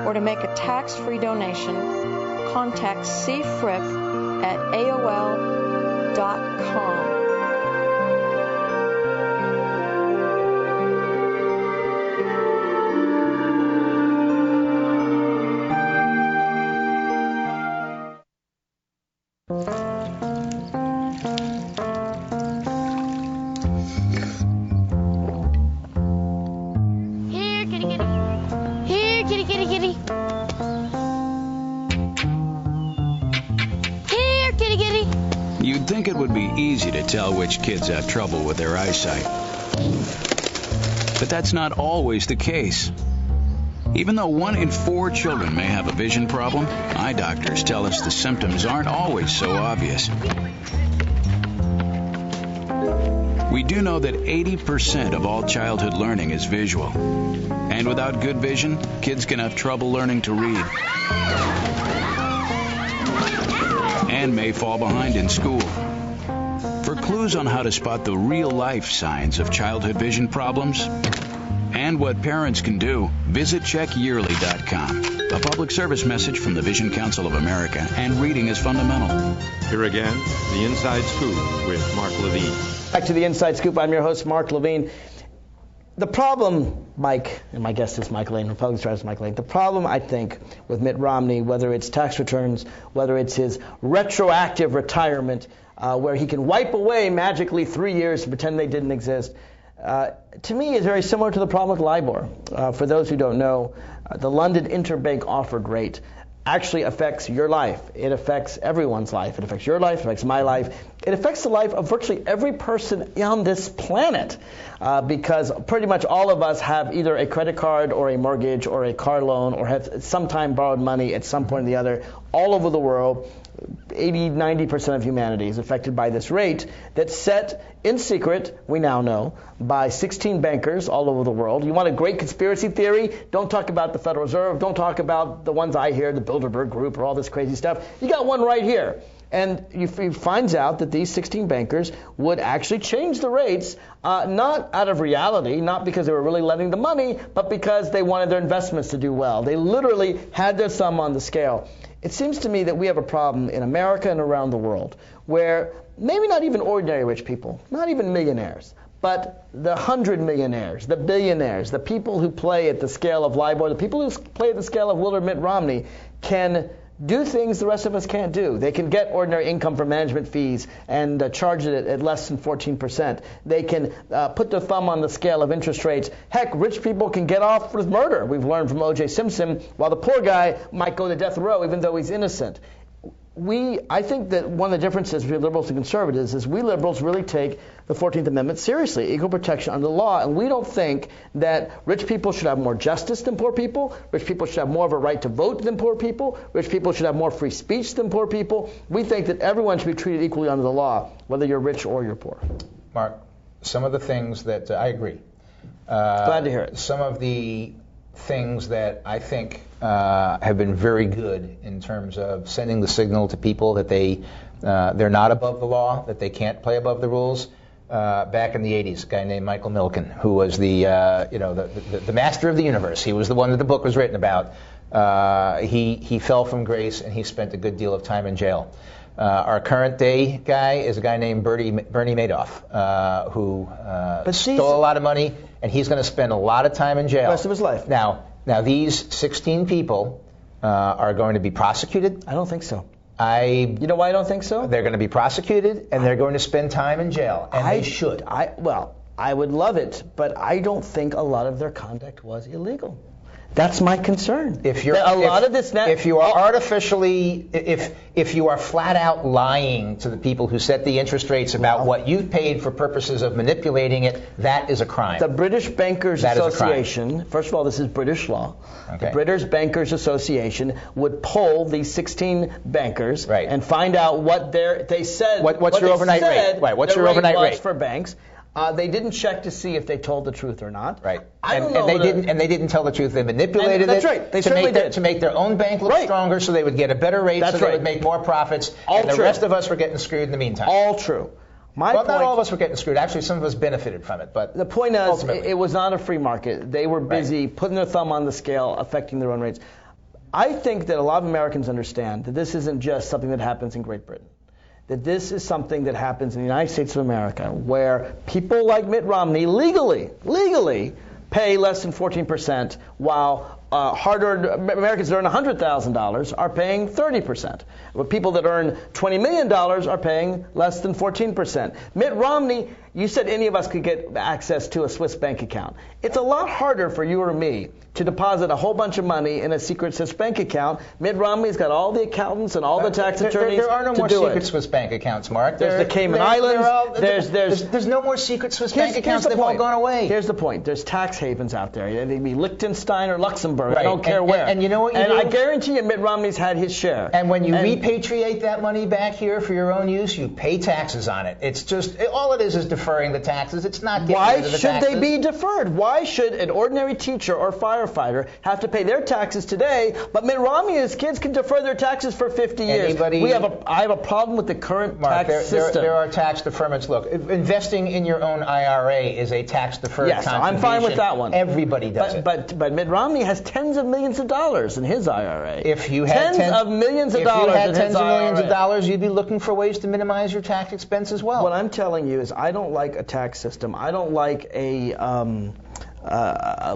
or to make a tax-free donation, contact cfrip at AOL.com. You'd think it would be easy to tell which kids have trouble with their eyesight. But that's not always the case. Even though 1 in 4 children may have a vision problem, eye doctors tell us the symptoms aren't always so obvious. We do know that 80% of all childhood learning is visual. And without good vision, kids can have trouble learning to read and may fall behind in school. For clues on how to spot the real-life signs of childhood vision problems and what parents can do, visit checkyearly.com. A public service message from the Vision Council of America, and reading is fundamental. Here again, the Inside Scoop with Mark Levine. Back to the Inside Scoop. I'm your host, Mark Levine. The problem, Mike, and my guest is Mike Lane, Republican strategist Mike Lane. The problem, I think, with Mitt Romney, whether it's tax returns, whether it's his retroactive retirement, where he can wipe away magically 3 years and pretend they didn't exist, to me is very similar to the problem with LIBOR. For those who don't know, the London Interbank Offered Rate actually affects your life. It affects everyone's life. It affects your life. It affects my life. It affects the life of virtually every person on this planet, because pretty much all of us have either a credit card or a mortgage or a car loan or have sometime borrowed money at some point or the other all over the world. 80-90% of humanity is affected by this rate that's set in secret, we now know, by 16 bankers all over the world. You want a great conspiracy theory? Don't talk about the Federal Reserve. Don't talk about the ones I hear, the Bilderberg Group or all this crazy stuff. You got one right here. And he finds out that these 16 bankers would actually change the rates, not out of reality, not because they were really lending the money, but because they wanted their investments to do well. They literally had their thumb on the scale. It seems to me that we have a problem in America and around the world where maybe not even ordinary rich people, not even millionaires, but the 100 millionaires, the billionaires, the people who play at the scale of LIBOR, the people who play at the scale of Willard Mitt Romney can do things the rest of us can't do. They can get ordinary income from management fees and charge it at less than 14%. They can put their thumb on the scale of interest rates. Heck, rich people can get off with murder. We've learned from O.J. Simpson, while the poor guy might go to death row even though he's innocent. I think that one of the differences between liberals and conservatives is we liberals really take the 14th Amendment seriously, equal protection under the law, and we don't think that rich people should have more justice than poor people, rich people should have more of a right to vote than poor people, rich people should have more free speech than poor people. We think that everyone should be treated equally under the law, whether you're rich or you're poor. Mark, some of the things that I agree. Glad to hear it. Some of the things that I think have been very good in terms of sending the signal to people that they're not above the law, that they can't play above the rules. Back in the 80s, a guy named Michael Milken, who was the master of the universe. He was the one that the book was written about. He fell from grace and he spent a good deal of time in jail. Our current day guy is a guy named Bernie Madoff, who stole a lot of money, and he's going to spend a lot of time in jail. The rest of his life. Now these 16 people are going to be prosecuted. I don't think so. You know why I don't think so? They're going to be prosecuted, and they're going to spend time in jail, and they should. I would love it, but I don't think a lot of their conduct was illegal. That's my concern. If you are flat out lying to the people who set the interest rates about what you've paid for purposes of manipulating it, that is a crime. The British Bankers Association, first of all, this is British law. Okay. The British Bankers Association would poll these 16 bankers and find out what they said. What's your overnight rate? Right. What's your overnight rate for banks? They didn't check to see if they told the truth or not. Right. And they didn't tell the truth. They manipulated that's right. They certainly did. To make their own bank look stronger, so they would get a better rate, they would make more profits. The rest of us were getting screwed in the meantime. All true. Not all of us were getting screwed. Actually, some of us benefited from it. But the point is, it was not a free market. They were busy putting their thumb on the scale, affecting their own rates. I think that a lot of Americans understand that this isn't just something that happens in Great Britain. That this is something that happens in the United States of America, where people like Mitt Romney legally pay less than 14%, while hard-earned Americans that earn $100,000 are paying 30%. But people that earn $20 million are paying less than 14%. Mitt Romney, you said any of us could get access to a Swiss bank account. It's a lot harder for you or me to deposit a whole bunch of money in a secret Swiss bank account. Mitt Romney's got all the accountants and all the tax attorneys there are no to more do secret it. Swiss bank accounts, Mark. There's the Cayman Islands. There's no more secret Swiss bank accounts. They've all gone away. Here's the point. There's tax havens out there. They'd be Liechtenstein or Luxembourg. Right. I don't care where. And you know what you do? I guarantee you Mitt Romney's had his share. And when you repatriate that money back here for your own use, you pay taxes on it. It's just, all it is deferring the taxes. It's not getting rid of the taxes. Why should they be deferred? Why should an ordinary teacher or firefighter have to pay their taxes today, but Mitt Romney and his kids can defer their taxes for 50 years? I have a problem with the current tax system. There are tax deferments. Look, investing in your own IRA is a tax-deferred contribution. I'm fine with that one. Everybody does it. But Mitt Romney has tens of millions of dollars in his IRA. If you had tens of millions of dollars, you'd be looking for ways to minimize your tax expense as well. What I'm telling you is I don't like a tax system. I don't like a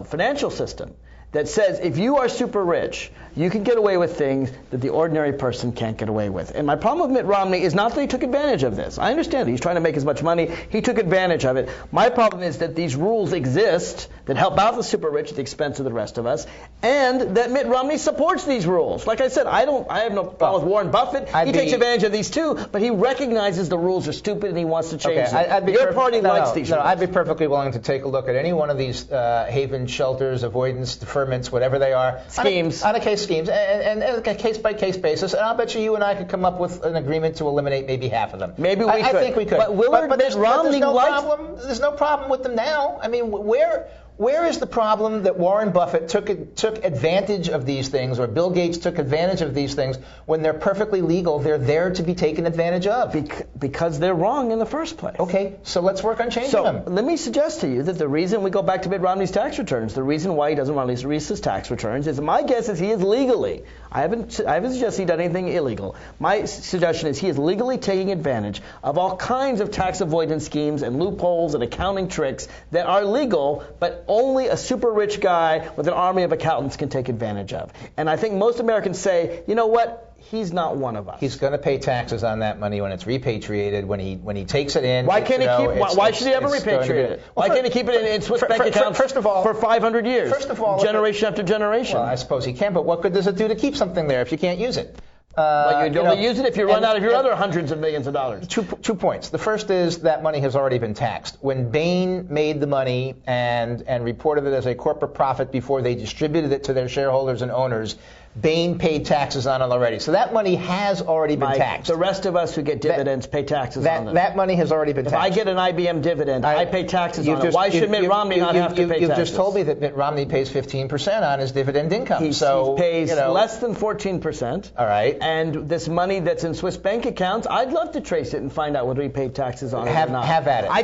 financial system that says if you are super rich, you can get away with things that the ordinary person can't get away with. And my problem with Mitt Romney is not that he took advantage of this. I understand that he's trying to make as much money. He took advantage of it. My problem is that these rules exist that help out the super rich at the expense of the rest of us, and that Mitt Romney supports these rules. Like I said, I have no problem with Warren Buffett. He takes advantage of these too, but he recognizes the rules are stupid and he wants to change them. Your party likes these rules. I'd be perfectly willing to take a look at any one of these haven shelters, avoidance, deferments, whatever they are. Schemes. On a case schemes, and a case-by-case basis, and I'll bet you and I could come up with an agreement to eliminate maybe half of them. Maybe we could. I think we could. But there's no problem with them now. I mean, where is the problem that Warren Buffett took advantage of these things, or Bill Gates took advantage of these things when they're perfectly legal? They're there to be taken advantage of. Because they're wrong in the first place. Okay, so let's work on changing them. Let me suggest to you that the reason we go back to Mitt Romney's tax returns, the reason why he doesn't release his tax returns is, my guess is he is legally, I haven't suggested he done anything illegal. My suggestion is he is legally taking advantage of all kinds of tax avoidance schemes and loopholes and accounting tricks that are legal, but only a super rich guy with an army of accountants can take advantage of. And I think most Americans say, you know what? He's not one of us. He's going to pay taxes on that money when it's repatriated. When he takes it in. Why can't he keep? Why should he ever repatriate it? Why can't he keep it in Swiss bank accounts? First of all, for 500 years. First of all, generation after generation. Well, I suppose he can, but what good does it do to keep something there if you can't use it? Well, you only use it if you run out of your other hundreds of millions of dollars. Two points. The first is that money has already been taxed. When Bain made the money and reported it as a corporate profit before they distributed it to their shareholders and owners, Bain paid taxes on it already. So that money has already been taxed. The rest of us who get dividends pay taxes on them. That money has already been taxed. If I get an IBM dividend, I pay taxes on it. Why should Mitt Romney not have to pay taxes? You've just told me that Mitt Romney pays 15% on his dividend income. He pays less than 14%. All right. And this money that's in Swiss bank accounts, I'd love to trace it and find out whether he paid taxes on it or not. Have at it. I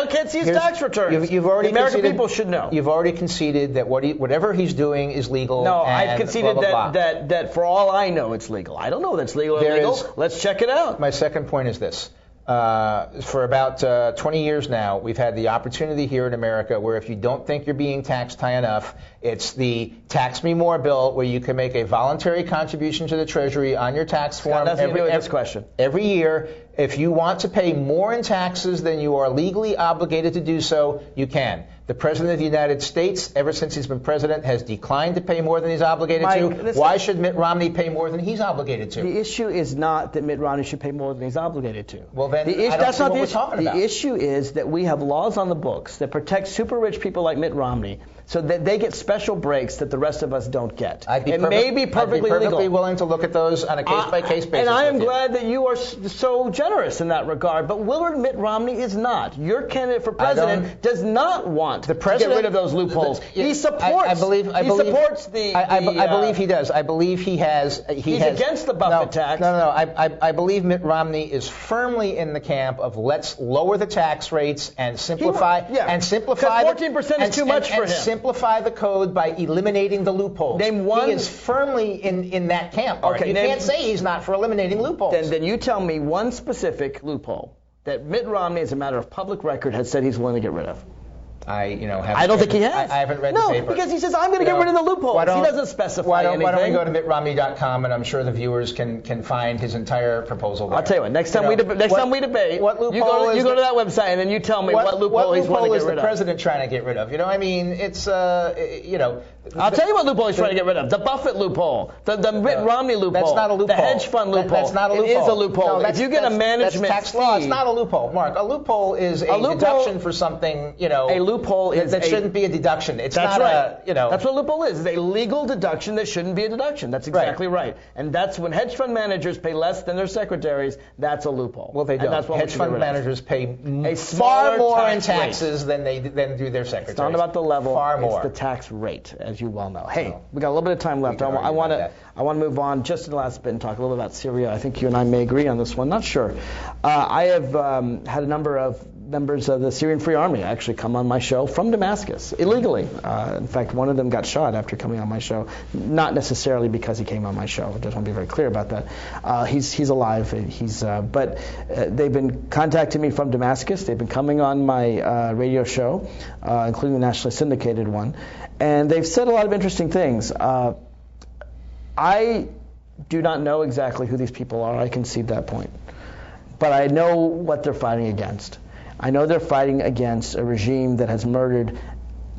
can't see his tax returns. The American people should know. You've already conceded that whatever he's doing is legal. No, I've conceded that for all I know, it's legal. I don't know that's legal or illegal. Let's check it out. My second point is this. For about 20 years now, we've had the opportunity here in America where if you don't think you're being taxed high enough, it's the Tax Me More bill where you can make a voluntary contribution to the Treasury on your tax form every year. If you want to pay more in taxes than you are legally obligated to do so, you can. The President of the United States, ever since he's been president, has declined to pay more than he's obligated to. Why should Mitt Romney pay more than he's obligated to? The issue is not that Mitt Romney should pay more than he's obligated to. Well, then I don't see what we're talking about. The issue is that we have laws on the books that protect super rich people like Mitt Romney so that they get special breaks that the rest of us don't get. I'd be perfectly willing to look at those on a case-by-case basis. And I am glad that you are so generous in that regard. But Willard Mitt Romney is not. Your candidate for president does not want to get rid of those loopholes. He supports. I believe he does. I believe he has. He's against the Buffett tax. No. I believe Mitt Romney is firmly in the camp of let's lower the tax rates and simplify. Because 14% is too much for him. Simplify the code by eliminating the loopholes. Name one. He is firmly in that camp. Okay, you can't say he's not for eliminating loopholes. Then you tell me one specific loophole that Mitt Romney, as a matter of public record, has said he's willing to get rid of. I don't think he has. I haven't read the paper. No, because he says, I'm going to get rid of the loopholes. He doesn't specify anything. Why don't we go to mittromney.com, and I'm sure the viewers can find his entire proposal there. I'll tell you what, next time we debate, what loophole you go to that website, and then you tell me what loophole he's trying to get rid of. What loophole is the president trying to get rid of? I mean, it's, I'll tell you what loophole he's trying to get rid of. The Buffett loophole. The Mitt Romney loophole. That's not a loophole. The hedge fund loophole. That's not a loophole. It is a loophole. No, if you get a management that's tax law. It's not a loophole, Mark. A loophole is a deduction for something, A loophole is that shouldn't be a deduction. It's that's not right. That's what a loophole is. It's a legal deduction that shouldn't be a deduction. That's exactly right. And that's when hedge fund managers pay less than their secretaries, that's a loophole. Well, they don't. And that's what hedge fund managers pay a far more in taxes than do their secretaries. It's not about the level. Far more. It's the tax rate, as you well know. Hey, we got a little bit of time left. I want to move on just in the last bit and talk a little bit about Syria. I think you and I may agree on this one. Not sure. I have had a number of members of the Syrian Free Army actually come on my show from Damascus illegally. In fact, one of them got shot after coming on my show. Not necessarily because he came on my show. I just want to be very clear about that. He's alive. But they've been contacting me from Damascus. They've been coming on my radio show, including the nationally syndicated one, and they've said a lot of interesting things. I do not know exactly who these people are. I concede that point. But I know what they're fighting against. I know they're fighting against a regime that has murdered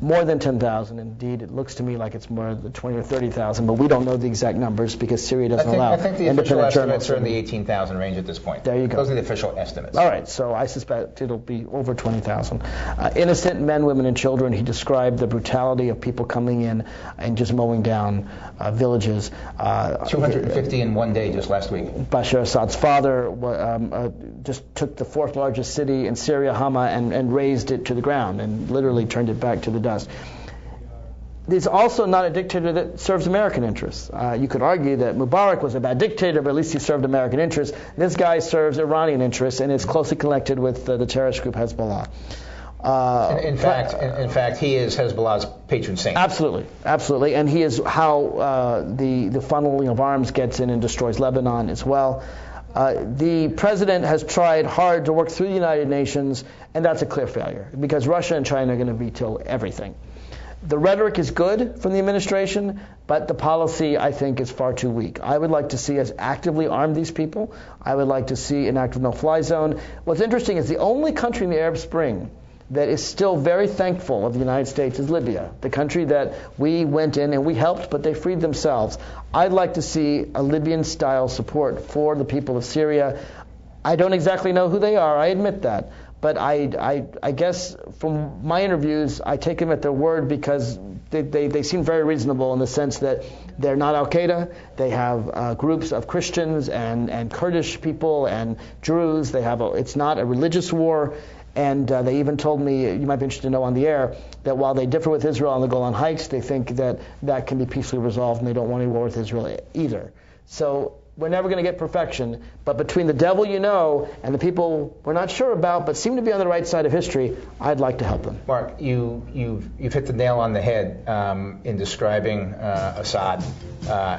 more than 10,000. Indeed, it looks to me like it's more than 20 or 30,000, but we don't know the exact numbers because Syria doesn't allow. I think the official estimates are in the 18,000 range at this point. There you go. Those are the official estimates. All right, so I suspect it'll be over 20,000. Innocent men, women, and children. He described the brutality of people coming in and just mowing down villages. 250 in one day just last week. Bashar Assad's father just took the fourth largest city in Syria, Hama, and razed it to the ground and literally turned it back to the dust. He's also not a dictator that serves American interests. You could argue that Mubarak was a bad dictator, but at least he served American interests. This guy serves Iranian interests and is closely connected with the terrorist group Hezbollah. In fact, he is Hezbollah's patron saint. Absolutely, and he is how the funneling of arms gets in and destroys Lebanon as well. The president has tried hard to work through the United Nations, and that's a clear failure because Russia and China are going to veto everything. The rhetoric is good from the administration, but the policy, I think, is far too weak. I would like to see us actively arm these people. I would like to see an active no-fly zone. What's interesting is the only country in the Arab Spring that is still very thankful of the United States is Libya, the country that we went in and we helped, but they freed themselves. I'd like to see a Libyan-style support for the people of Syria. I don't exactly know who they are, I admit that. But I guess from my interviews, I take them at their word because they seem very reasonable in the sense that they're not Al-Qaeda. They have groups of Christians and Kurdish people and Druze. It's not a religious war. And they even told me, you might be interested to know on the air, that while they differ with Israel on the Golan Heights, they think that can be peacefully resolved and they don't want any war with Israel either. So we're never going to get perfection, but between the devil you know and the people we're not sure about but seem to be on the right side of history, I'd like to help them. Mark, you've hit the nail on the head in describing Assad.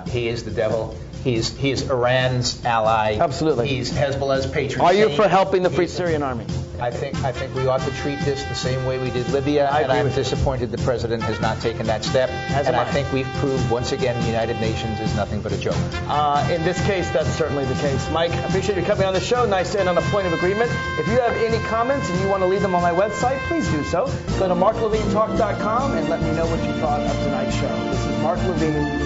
He is the devil. He is Iran's ally. Absolutely. He's Hezbollah's patron saint. Are you saint. for helping the Free Syrian Army? I think we ought to treat this the same way we did Libya, and I'm disappointed the president has not taken that step. And I think we've proved once again the United Nations is nothing but a joke. In this case, that's certainly the case. Mike, I appreciate you coming on the show. Nice to end on a point of agreement. If you have any comments and you want to leave them on my website, please do so. Go to marklevinetalk.com and let me know what you thought of tonight's show. This is Mark Levine.